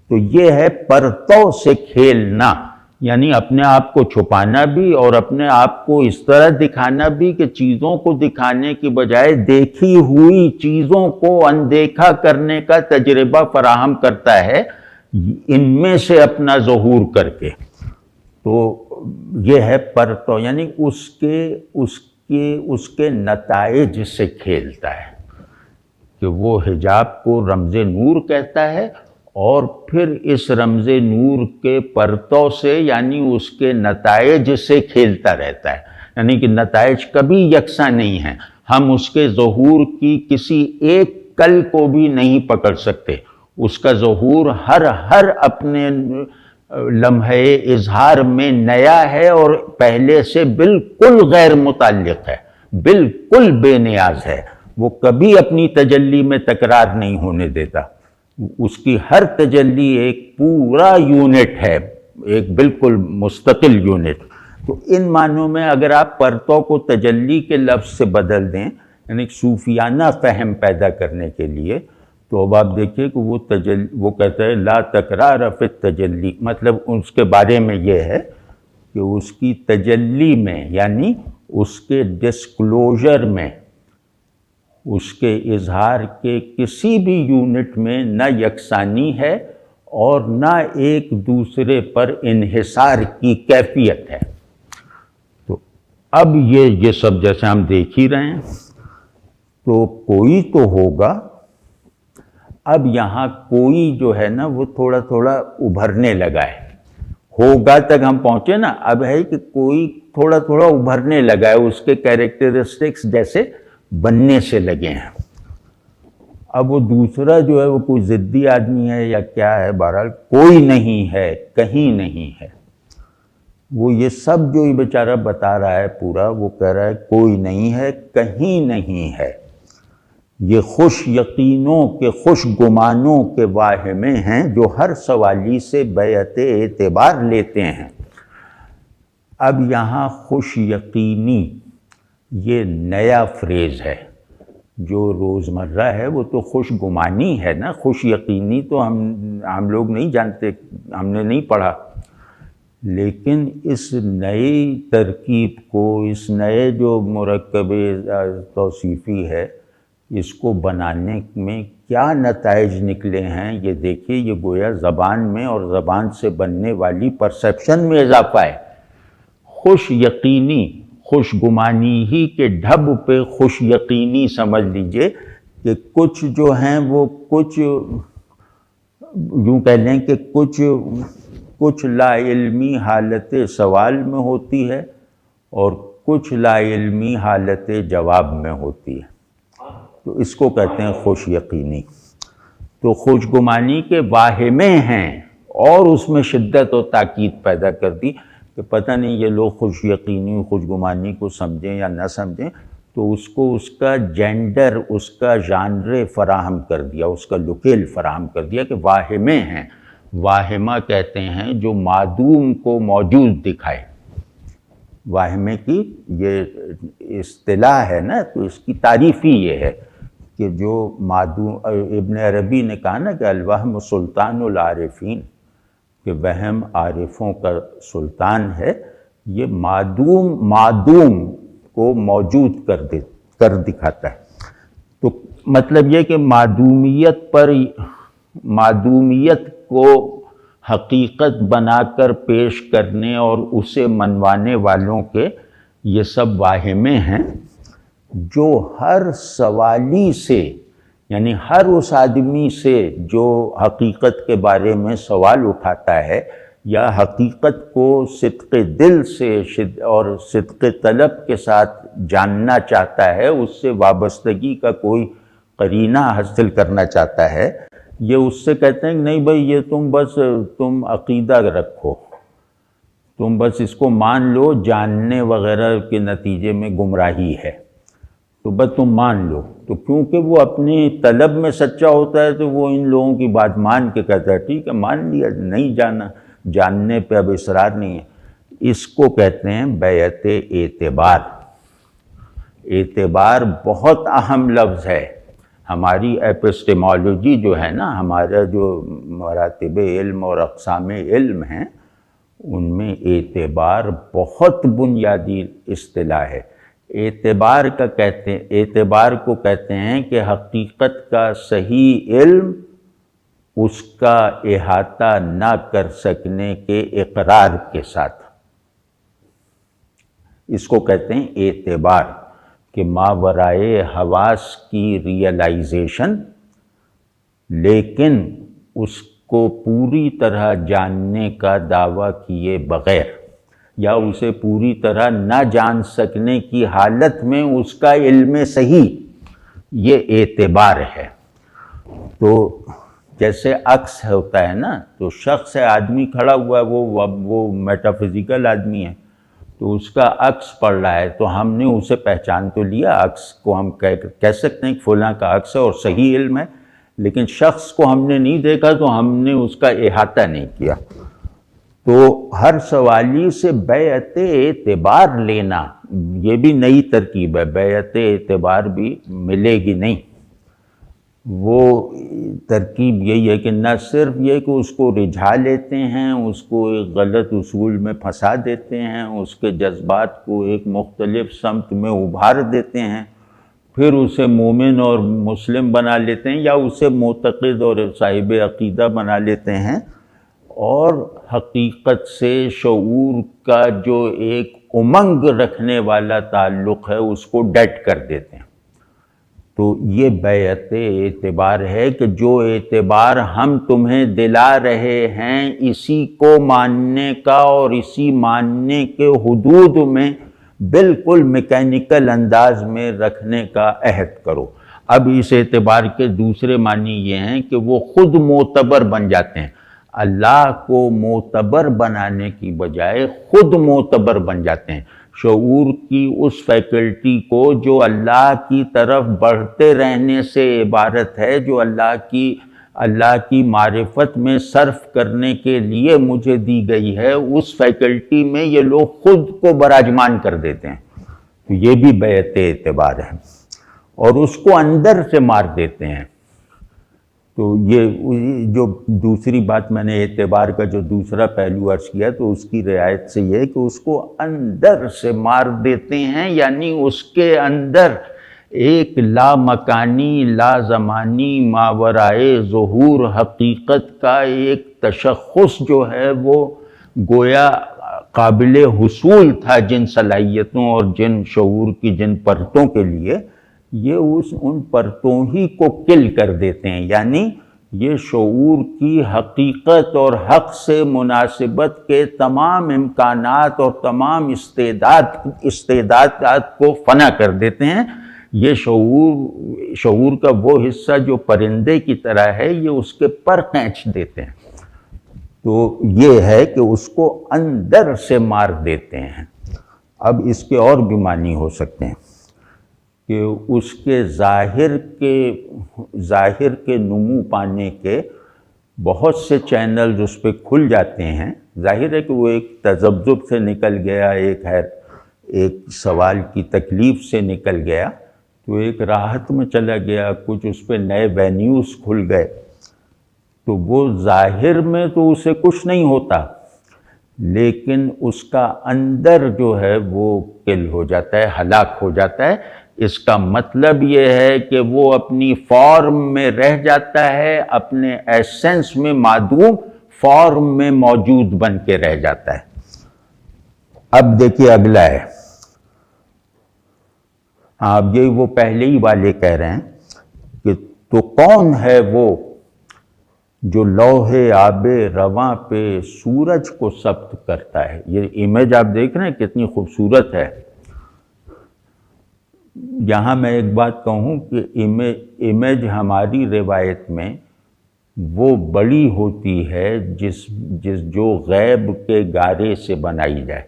تو یہ ہے پرتوں سے کھیلنا، یعنی اپنے آپ کو چھپانا بھی اور اپنے آپ کو اس طرح دکھانا بھی کہ چیزوں کو دکھانے کی بجائے دیکھی ہوئی چیزوں کو اندیکھا کرنے کا تجربہ فراہم کرتا ہے، ان میں سے اپنا ظہور کر کے۔ تو یہ ہے پرتو، یعنی اس کے نتائج سے کھیلتا ہے کہ وہ حجاب کو رمز نور کہتا ہے، اور پھر اس رمز نور کے پرتوں سے یعنی اس کے نتائج سے کھیلتا رہتا ہے، یعنی کہ نتائج کبھی یکساں نہیں ہیں، ہم اس کے ظہور کی کسی ایک کل کو بھی نہیں پکڑ سکتے، اس کا ظہور ہر اپنے لمحے اظہار میں نیا ہے اور پہلے سے بالکل غیر متعلق ہے، بالکل بے نیاز ہے، وہ کبھی اپنی تجلی میں تکرار نہیں ہونے دیتا، اس کی ہر تجلی ایک پورا یونٹ ہے، ایک بالکل مستقل یونٹ۔ تو ان معنوں میں اگر آپ پرتوں کو تجلی کے لفظ سے بدل دیں، یعنی صوفیانہ فہم پیدا کرنے کے لیے، تو اب آپ دیکھیے کہ وہ کہتا ہے لا تکرار فی التجلی، مطلب اس کے بارے میں یہ ہے کہ اس کی تجلی میں یعنی اس کے ڈسکلوجر میں، اس کے اظہار کے کسی بھی یونٹ میں نہ یکسانی ہے اور نہ ایک دوسرے پر انحصار کی کیفیت ہے۔ تو اب یہ سب جیسے ہم دیکھ ہی رہے ہیں، تو کوئی تو ہوگا۔ اب یہاں کوئی جو ہے نا وہ تھوڑا تھوڑا ابھرنے لگا ہے، ہوگا تک ہم پہنچے نا، اب ہے کہ کوئی تھوڑا تھوڑا ابھرنے لگا ہے، اس کے کیریکٹرسٹکس جیسے بننے سے لگے ہیں۔ اب وہ دوسرا جو ہے وہ کوئی ضدی آدمی ہے یا کیا ہے، بہرحال کوئی نہیں ہے، کہیں نہیں ہے۔ وہ یہ سب جو یہ بیچارہ بتا رہا ہے پورا، وہ کہہ رہا ہے کوئی نہیں ہے، کہیں نہیں ہے۔ یہ خوش یقینوں کے، خوش گمانوں کے واہمے ہیں جو ہر سوالی سے بیعت اعتبار لیتے ہیں۔ اب یہاں خوش یقینی یہ نیا فریز ہے، جو روزمرہ ہے وہ تو خوش گمانی ہے نا، خوش یقینی تو ہم لوگ نہیں جانتے، ہم نے نہیں پڑھا۔ لیکن اس نئی ترکیب کو، اس نئے جو مرکب توصیفی ہے، اس کو بنانے میں کیا نتائج نکلے ہیں یہ دیکھیے۔ یہ گویا زبان میں اور زبان سے بننے والی پرسیپشن میں اضافہ ہے۔ خوش یقینی، خوش گمانی ہی کے ڈھب پہ خوش یقینی سمجھ لیجئے کہ کچھ جو ہیں وہ کچھ یوں کہہ لیں کہ کچھ لا علمی حالت سوال میں ہوتی ہے اور کچھ لا علمی حالت جواب میں ہوتی ہے، تو اس کو کہتے ہیں خوش یقینی۔ تو خوش گمانی کے واہمے ہیں، اور اس میں شدت و تاکید پیدا کر دی کہ پتہ نہیں یہ لوگ خوش یقینی، خوش گمانی کو سمجھیں یا نہ سمجھیں، تو اس کو اس کا جینڈر، اس کا ژانر فراہم کر دیا، اس کا لوکیل فراہم کر دیا کہ واہمے ہیں۔ واہمہ کہتے ہیں جو معدوم کو موجود دکھائے۔ واہمے کی یہ اصطلاح ہے نا، تو اس کی تعریف ہی یہ ہے کہ جو معدوم، ابن عربی نے کہا نا کہ الوہم سلطان العارفین، کہ وہم عارفوں کا سلطان ہے، یہ معدوم کو موجود کر دکھاتا ہے۔ تو مطلب یہ کہ معدومیت کو حقیقت بنا کر پیش کرنے اور اسے منوانے والوں کے یہ سب واہمے ہیں، جو ہر سوالی سے، یعنی ہر اس آدمی سے جو حقیقت کے بارے میں سوال اٹھاتا ہے یا حقیقت کو صدق دل سے اور صدق طلب کے ساتھ جاننا چاہتا ہے، اس سے وابستگی کا کوئی قرینہ حاصل کرنا چاہتا ہے، یہ اس سے کہتے ہیں کہ نہیں بھائی یہ تم عقیدہ رکھو، تم بس اس کو مان لو، جاننے وغیرہ کے نتیجے میں گمراہی ہے، تو بس تم مان لو۔ تو کیونکہ وہ اپنی طلب میں سچا ہوتا ہے تو وہ ان لوگوں کی بات مان کے کہتا ہے ٹھیک ہے مان لیا، نہیں جانا، جاننے پہ اب اصرار نہیں ہے۔ اس کو کہتے ہیں بیعت اعتبار۔ اعتبار بہت اہم لفظ ہے۔ ہماری ایپسٹیمالوجی جو ہے نا، ہمارا جو مراتب علم اور اقسام علم ہیں، ان میں اعتبار بہت بنیادی اصطلاح ہے۔ اعتبار کو کہتے ہیں کہ حقیقت کا صحیح علم اس کا احاطہ نہ کر سکنے کے اقرار کے ساتھ، اس کو کہتے ہیں اعتبار، کہ ماورائے حواس کی ریئلائزیشن، لیکن اس کو پوری طرح جاننے کا دعویٰ کیے بغیر یا اسے پوری طرح نہ جان سکنے کی حالت میں اس کا علم صحیح، یہ اعتبار ہے۔ تو جیسے عکس ہوتا ہے نا، تو شخص ہے، آدمی کھڑا ہوا ہے، وہ میٹافزیکل آدمی ہے، تو اس کا عکس پڑ رہا ہے، تو ہم نے اسے پہچان تو لیا، عکس کو ہم کہہ سکتے ہیں کہ فلاں کا عکس ہے اور صحیح علم ہے، لیکن شخص کو ہم نے نہیں دیکھا تو ہم نے اس کا احاطہ نہیں کیا۔ تو ہر سوالی سے بیعت اعتبار لینا، یہ بھی نئی ترکیب ہے، بیعت اعتبار بھی ملے گی نہیں۔ وہ ترکیب یہی ہے کہ نہ صرف یہ کہ اس کو رجھا لیتے ہیں، اس کو ایک غلط اصول میں پھنسا دیتے ہیں، اس کے جذبات کو ایک مختلف سمت میں ابھار دیتے ہیں، پھر اسے مومن اور مسلم بنا لیتے ہیں یا اسے معتقد اور صاحب عقیدہ بنا لیتے ہیں، اور حقیقت سے شعور کا جو ایک امنگ رکھنے والا تعلق ہے اس کو ڈیڈ کر دیتے ہیں۔ تو یہ بیعت اعتبار ہے کہ جو اعتبار ہم تمہیں دلا رہے ہیں اسی کو ماننے کا اور اسی ماننے کے حدود میں بالکل میکینیکل انداز میں رکھنے کا عہد کرو۔ اب اس اعتبار کے دوسرے معنی یہ ہیں کہ وہ خود معتبر بن جاتے ہیں، اللہ کو معتبر بنانے کی بجائے خود معتبر بن جاتے ہیں۔ شعور کی اس فیکلٹی کو جو اللہ کی طرف بڑھتے رہنے سے عبارت ہے، جو اللہ کی معرفت میں صرف کرنے کے لیے مجھے دی گئی ہے، اس فیکلٹی میں یہ لوگ خود کو براجمان کر دیتے ہیں۔ تو یہ بھی بیعت اعتبار ہے، اور اس کو اندر سے مار دیتے ہیں۔ تو یہ جو دوسری بات میں نے اعتبار کا جو دوسرا پہلو عرض کیا، تو اس کی رعایت سے یہ ہے کہ اس کو اندر سے مار دیتے ہیں، یعنی اس کے اندر ایک لا مکانی لا زمانی ماورائے ظہور حقیقت کا ایک تشخص جو ہے وہ گویا قابل حصول تھا جن صلاحیتوں اور جن شعور کی جن پرتوں کے لیے، یہ ان پرتوں ہی کو کل کر دیتے ہیں۔ یعنی یہ شعور کی حقیقت اور حق سے مناسبت کے تمام امکانات اور تمام استعدادات کو فنا کر دیتے ہیں۔ یہ شعور کا وہ حصہ جو پرندے کی طرح ہے، یہ اس کے پر کھینچ دیتے ہیں۔ تو یہ ہے کہ اس کو اندر سے مار دیتے ہیں۔ اب اس کے اور بھی معنی ہو سکتے ہیں کہ اس کے ظاہر کے نمو پانے کے بہت سے چینلز اس پہ کھل جاتے ہیں۔ ظاہر ہے کہ وہ ایک تذبذب سے نکل گیا، ایک سوال کی تکلیف سے نکل گیا، تو ایک راحت میں چلا گیا، کچھ اس پہ نئے وینیوز کھل گئے، تو وہ ظاہر میں تو اسے کچھ نہیں ہوتا، لیکن اس کا اندر جو ہے وہ کل ہو جاتا ہے، ہلاک ہو جاتا ہے۔ اس کا مطلب یہ ہے کہ وہ اپنی فارم میں رہ جاتا ہے، اپنے ایسنس میں معدوم، فارم میں موجود بن کے رہ جاتا ہے۔ اب دیکھیے اگلا ہے، اب یہی وہ پہلے ہی والے کہہ رہے ہیں کہ تو کون ہے وہ جو لوح آب رواں پہ سورج کو ثبت کرتا ہے۔ یہ امیج آپ دیکھ رہے ہیں کتنی خوبصورت ہے۔ یہاں میں ایک بات کہوں کہ امیج ہماری روایت میں وہ بڑی ہوتی ہے جو غیب کے گارے سے بنائی جائے،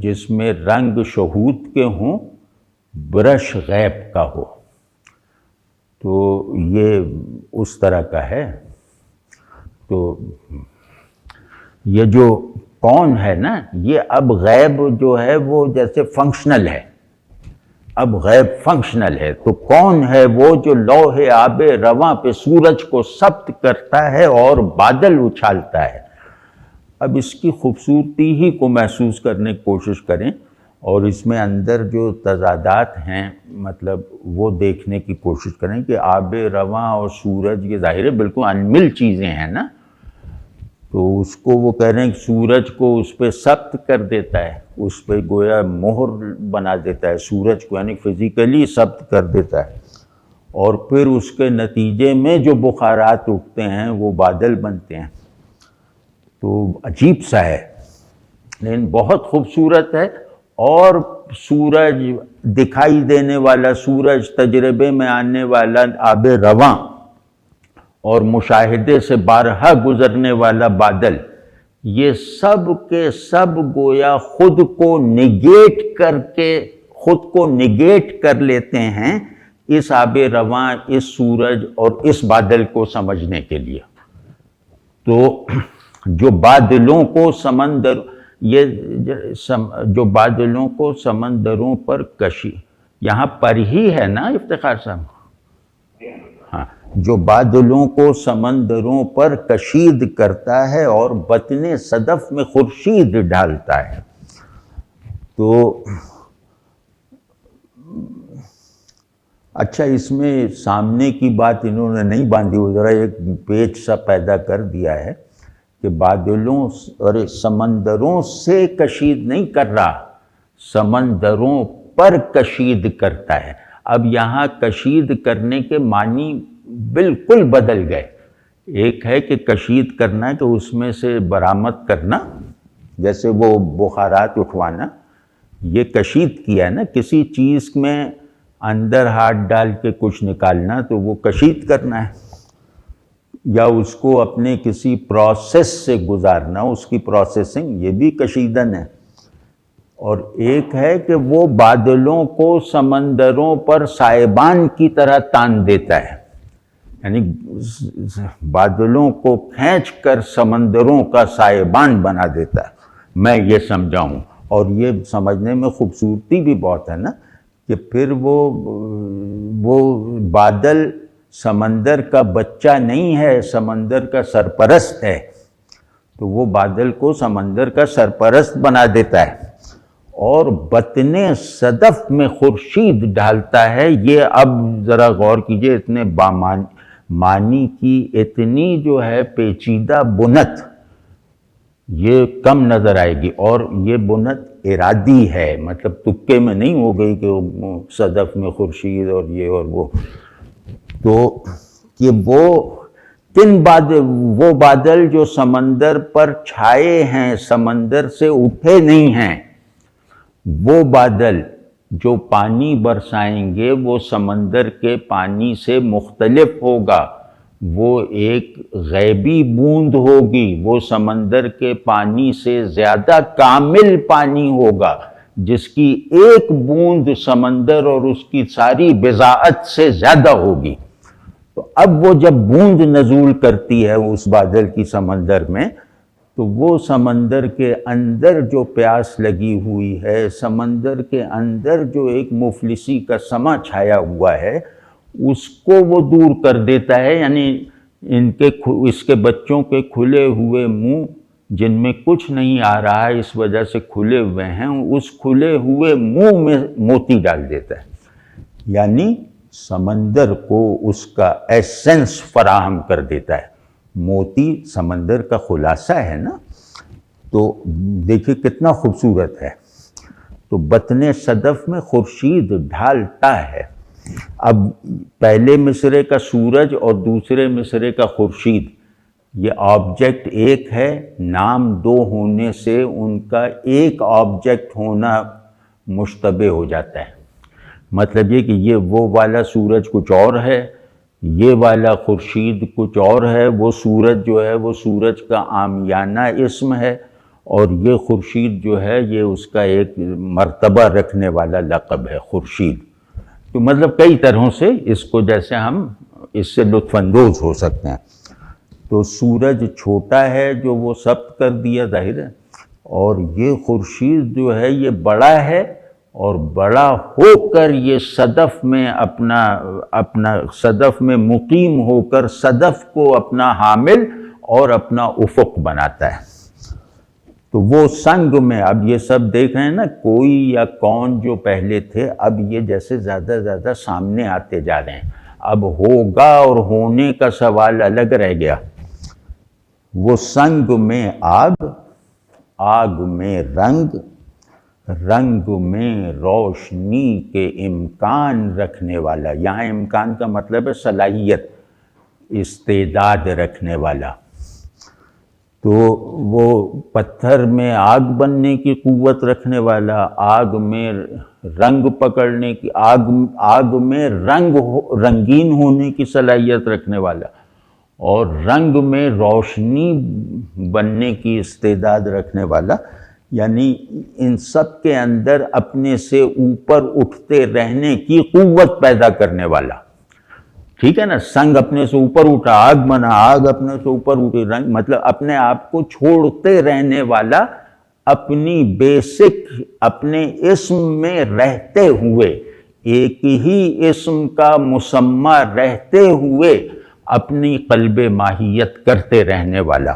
جس میں رنگ شہود کے ہوں، برش غیب کا ہو، تو یہ اس طرح کا ہے۔ تو یہ جو کون ہے نا، یہ اب غیب جو ہے وہ جیسے فنکشنل ہے، اب غیب فنکشنل ہے۔ تو کون ہے وہ جو لوح آب رواں پہ سورج کو ثبت کرتا ہے اور بادل اچھالتا ہے۔ اب اس کی خوبصورتی ہی کو محسوس کرنے کی کوشش کریں، اور اس میں اندر جو تضادات ہیں مطلب وہ دیکھنے کی کوشش کریں کہ آب رواں اور سورج یہ ظاہر ہے بالکل انمل چیزیں ہیں نا، تو اس کو وہ کہہ رہے ہیں کہ سورج کو اس پہ ثبت کر دیتا ہے، اس پہ گویا مہر بنا دیتا ہے سورج کو، یعنی فزیکلی ثبت کر دیتا ہے، اور پھر اس کے نتیجے میں جو بخارات اٹھتے ہیں وہ بادل بنتے ہیں۔ تو عجیب سا ہے لیکن بہت خوبصورت ہے۔ اور سورج دکھائی دینے والا سورج، تجربے میں آنے والا آب رواں، اور مشاہدے سے بارہا گزرنے والا بادل، یہ سب کے سب گویا خود کو نگیٹ کر لیتے ہیں اس آب رواں، اس سورج اور اس بادل کو سمجھنے کے لیے۔ تو جو بادلوں کو سمندروں پر کشی، یہاں پر ہی ہے نا افتخار صاحب، جو بادلوں کو سمندروں پر کشید کرتا ہے اور بطن صدف میں خورشید ڈالتا ہے. تو اچھا، اس میں سامنے کی بات انہوں نے نہیں باندھی، وہ ذرا ایک پیچ سا پیدا کر دیا ہے کہ بادلوں اور سمندروں سے کشید نہیں کر رہا، سمندروں پر کشید کرتا ہے. اب یہاں کشید کرنے کے معنی بالکل بدل گئے. ایک ہے کہ کشید کرنا ہے کہ اس میں سے برآمد کرنا، جیسے وہ بخارات اٹھوانا، یہ کشید کیا ہے نا. کسی چیز میں اندر ہاتھ ڈال کے کچھ نکالنا تو وہ کشید کرنا ہے، یا اس کو اپنے کسی پروسیس سے گزارنا، اس کی پروسیسنگ، یہ بھی کشیدن ہے. اور ایک ہے کہ وہ بادلوں کو سمندروں پر سائبان کی طرح تان دیتا ہے، یعنی بادلوں کو کھینچ کر سمندروں کا سائبان بنا دیتا ہے. میں یہ سمجھا ہوں، اور یہ سمجھنے میں خوبصورتی بھی بہت ہے نا کہ پھر وہ بادل سمندر کا بچہ نہیں ہے، سمندر کا سرپرست ہے. تو وہ بادل کو سمندر کا سرپرست بنا دیتا ہے اور بطن صدف میں خورشید ڈالتا ہے. یہ اب ذرا غور کیجئے، اتنے معنی کی اتنی جو ہے پیچیدہ بنت یہ کم نظر آئے گی. اور یہ بنت ارادی ہے، مطلب تکے میں نہیں ہو گئی کہ صدف میں خورشید اور یہ اور وہ. تو کہ وہ بادل جو سمندر پر چھائے ہیں، سمندر سے اٹھے نہیں ہیں، وہ بادل جو پانی برسائیں گے وہ سمندر کے پانی سے مختلف ہوگا. وہ ایک غیبی بوند ہوگی، وہ سمندر کے پانی سے زیادہ کامل پانی ہوگا، جس کی ایک بوند سمندر اور اس کی ساری بضاعت سے زیادہ ہوگی. تو اب وہ جب بوند نزول کرتی ہے اس بادل کی سمندر میں، تو وہ سمندر کے اندر جو پیاس لگی ہوئی ہے، سمندر کے اندر جو ایک مفلسی کا سما چھایا ہوا ہے، اس کو وہ دور کر دیتا ہے. یعنی اس کے بچوں کے کھلے ہوئے منہ جن میں کچھ نہیں آ رہا ہے، اس وجہ سے کھلے ہوئے ہیں، اس کھلے ہوئے منہ میں موتی ڈال دیتا ہے. یعنی سمندر کو اس کا ایسنس فراہم کر دیتا ہے. موتی سمندر کا خلاصہ ہے نا. تو دیکھیے کتنا خوبصورت ہے. تو بطن صدف میں خورشید ڈھالتا ہے. اب پہلے مصرے کا سورج اور دوسرے مصرے کا خورشید، یہ آبجیکٹ ایک ہے، نام دو ہونے سے ان کا ایک آبجیکٹ ہونا مشتبہ ہو جاتا ہے. مطلب یہ کہ یہ وہ والا سورج کچھ اور ہے، یہ والا خورشید کچھ اور ہے. وہ سورج جو ہے وہ سورج کا عامیانہ اسم ہے، اور یہ خورشید جو ہے یہ اس کا ایک مرتبہ رکھنے والا لقب ہے، خورشید. تو مطلب کئی طرحوں سے اس کو جیسے ہم اس سے لطف اندوز ہو سکتے ہیں. تو سورج چھوٹا ہے جو وہ ثبت کر دیا ظاہر ہے، اور یہ خورشید جو ہے یہ بڑا ہے، اور بڑا ہو کر یہ صدف میں اپنا صدف میں مقیم ہو کر صدف کو اپنا حامل اور اپنا افق بناتا ہے. تو وہ سنگ میں اب یہ سب دیکھ رہے ہیں نا، کوئی یا کون جو پہلے تھے اب یہ جیسے زیادہ زیادہ سامنے آتے جا رہے ہیں. اب ہوگا اور ہونے کا سوال الگ رہ گیا. وہ سنگ میں آگ، آگ میں رنگ، رنگ میں روشنی کے امکان رکھنے والا. یہاں امکان کا مطلب ہے صلاحیت، استعداد رکھنے والا. تو وہ پتھر میں آگ بننے کی قوت رکھنے والا، آگ میں رنگ پکڑنے کی، آگ میں رنگین ہونے کی صلاحیت رکھنے والا، اور رنگ میں روشنی بننے کی استعداد رکھنے والا. یعنی ان سب کے اندر اپنے سے اوپر اٹھتے رہنے کی قوت پیدا کرنے والا. ٹھیک ہے نا، سنگ اپنے سے اوپر اٹھا، آگ بنا، آگ اپنے سے اوپر اٹھی، رنگ، مطلب اپنے آپ کو چھوڑتے رہنے والا، اپنی بیسک اپنے اسم میں رہتے ہوئے، ایک ہی اسم کا مسمى رہتے ہوئے اپنی قلب ماہیت کرتے رہنے والا۔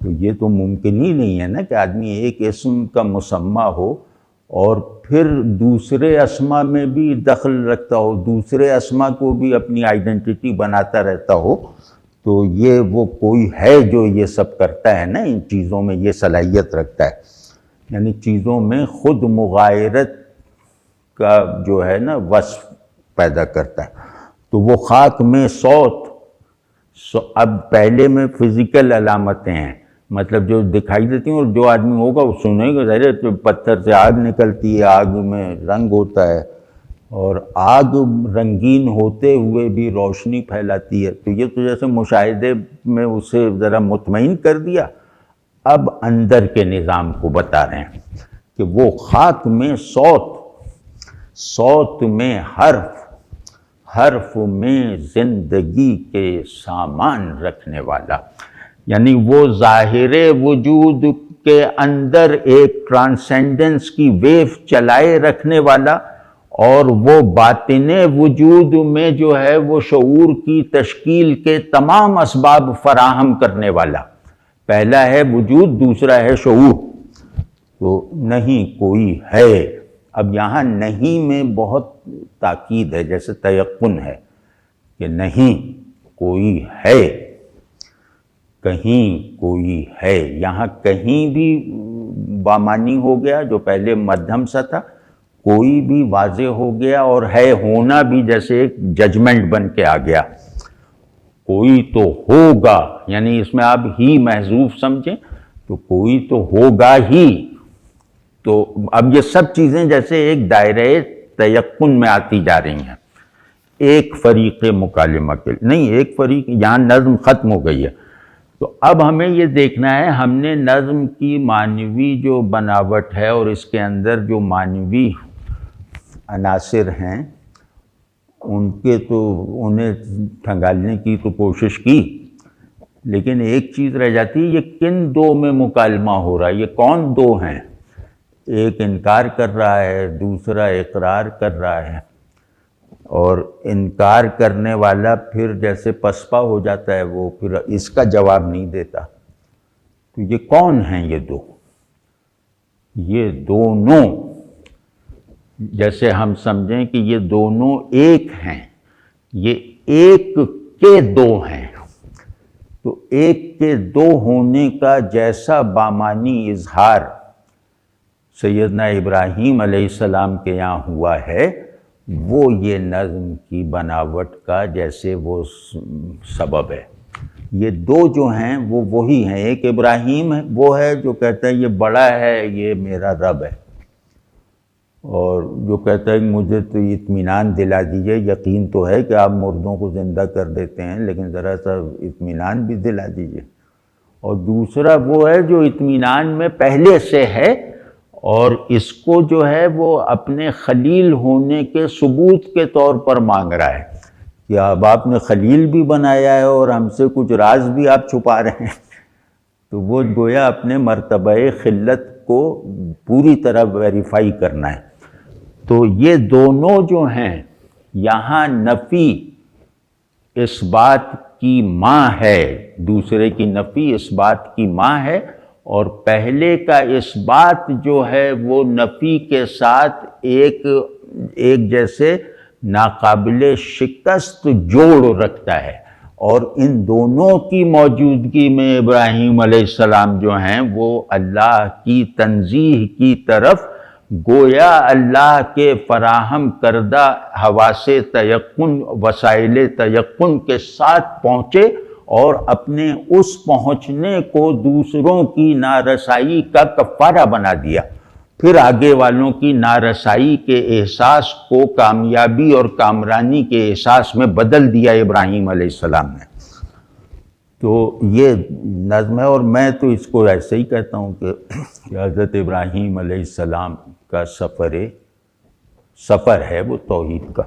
تو یہ تو ممکن ہی نہیں ہے نا کہ آدمی ایک اسم کا مسمى ہو اور پھر دوسرے اسما میں بھی دخل رکھتا ہو، دوسرے اسما کو بھی اپنی آئیڈینٹی بناتا رہتا ہو۔ تو یہ وہ کوئی ہے جو یہ سب کرتا ہے نا، ان چیزوں میں یہ صلاحیت رکھتا ہے، یعنی چیزوں میں خود مغایرت کا جو ہے نا وصف پیدا کرتا ہے۔ تو وہ خاک میں صوت، اب پہلے میں فزیکل علامتیں ہیں، مطلب جو دکھائی دیتی ہیں، اور جو آدمی ہوگا وہ سنے گا، ظاہر ہے پتھر سے آگ نکلتی ہے، آگ میں رنگ ہوتا ہے، اور آگ رنگین ہوتے ہوئے بھی روشنی پھیلاتی ہے۔ تو یہ تو جیسے مشاہدے میں اسے ذرا مطمئن کر دیا، اب اندر کے نظام کو بتا رہے ہیں کہ وہ خاک میں صوت، صوت میں حرف، حرف میں زندگی کے سامان رکھنے والا، یعنی وہ ظاہر وجود کے اندر ایک ٹرانسینڈنس کی ویو چلائے رکھنے والا، اور وہ باطن وجود میں جو ہے وہ شعور کی تشکیل کے تمام اسباب فراہم کرنے والا۔ پہلا ہے وجود، دوسرا ہے شعور۔ تو نہیں کوئی ہے، اب یہاں نہیں میں بہت تاکید ہے، جیسے تیقن ہے کہ نہیں کوئی ہے، کہیں کوئی ہے، یہاں کہیں بھی بامانی ہو گیا جو پہلے مدھم سا تھا، کوئی بھی واضح ہو گیا، اور ہے ہونا بھی جیسے ایک ججمنٹ بن کے آ گیا۔ کوئی تو ہوگا، یعنی اس میں آپ ہی محذوف سمجھیں، تو کوئی تو ہوگا ہی۔ تو اب یہ سب چیزیں جیسے ایک دائرہ تیقن میں آتی جا رہی ہیں، ایک فریق مکالمہ کے لیے نہیں، ایک فریق، یہاں نظم ختم ہو گئی ہے۔ تو اب ہمیں یہ دیکھنا ہے، ہم نے نظم کی معنوی جو بناوٹ ہے اور اس کے اندر جو معنوی عناصر ہیں ان کے تو انہیں کھنگالنے کی تو کوشش کی، لیکن ایک چیز رہ جاتی ہے، یہ کن دو میں مکالمہ ہو رہا ہے، یہ کون دو ہیں؟ ایک انکار کر رہا ہے، دوسرا اقرار کر رہا ہے، اور انکار کرنے والا پھر جیسے پسپا ہو جاتا ہے، وہ پھر اس کا جواب نہیں دیتا۔ تو یہ کون ہیں یہ دو؟ یہ دونوں، جیسے ہم سمجھیں کہ یہ دونوں ایک ہیں، یہ ایک کے دو ہیں۔ تو ایک کے دو ہونے کا جیسا بامانی اظہار سیدنا ابراہیم علیہ السلام کے یہاں ہوا ہے، وہ یہ نظم کی بناوٹ کا جیسے وہ سبب ہے۔ یہ دو جو ہیں وہ وہی ہیں، ایک ابراہیم ہے، وہ ہے جو کہتا ہے یہ بڑا ہے، یہ میرا رب ہے، اور جو کہتا ہے مجھے تو اطمینان دلا دیجئے، یقین تو ہے کہ آپ مردوں کو زندہ کر دیتے ہیں، لیکن ذرا سا اطمینان بھی دلا دیجئے۔ اور دوسرا وہ ہے جو اطمینان میں پہلے سے ہے، اور اس کو جو ہے وہ اپنے خلیل ہونے کے ثبوت کے طور پر مانگ رہا ہے کہ اب آپ نے خلیل بھی بنایا ہے اور ہم سے کچھ راز بھی آپ چھپا رہے ہیں۔ تو وہ گویا اپنے مرتبہ خلت کو پوری طرح ویریفائی کرنا ہے۔ تو یہ دونوں جو ہیں، یہاں نفی اس بات کی ماں ہے، دوسرے کی نفی اس بات کی ماں ہے، اور پہلے کا اس بات جو ہے وہ نفی کے ساتھ ایک جیسے ناقابل شکست جوڑ رکھتا ہے، اور ان دونوں کی موجودگی میں ابراہیم علیہ السلام جو ہیں وہ اللہ کی تنزیہ کی طرف گویا اللہ کے فراہم کردہ حواس تیقن، وسائل تیقن کے ساتھ پہنچے، اور اپنے اس پہنچنے کو دوسروں کی نارسائی کا کفارہ بنا دیا، پھر آگے والوں کی نارسائی کے احساس کو کامیابی اور کامرانی کے احساس میں بدل دیا ابراہیم علیہ السلام نے۔ تو یہ نظم ہے، اور میں تو اس کو ایسے ہی کہتا ہوں کہ حضرت ابراہیم علیہ السلام کا سفر ہے وہ توحید کا۔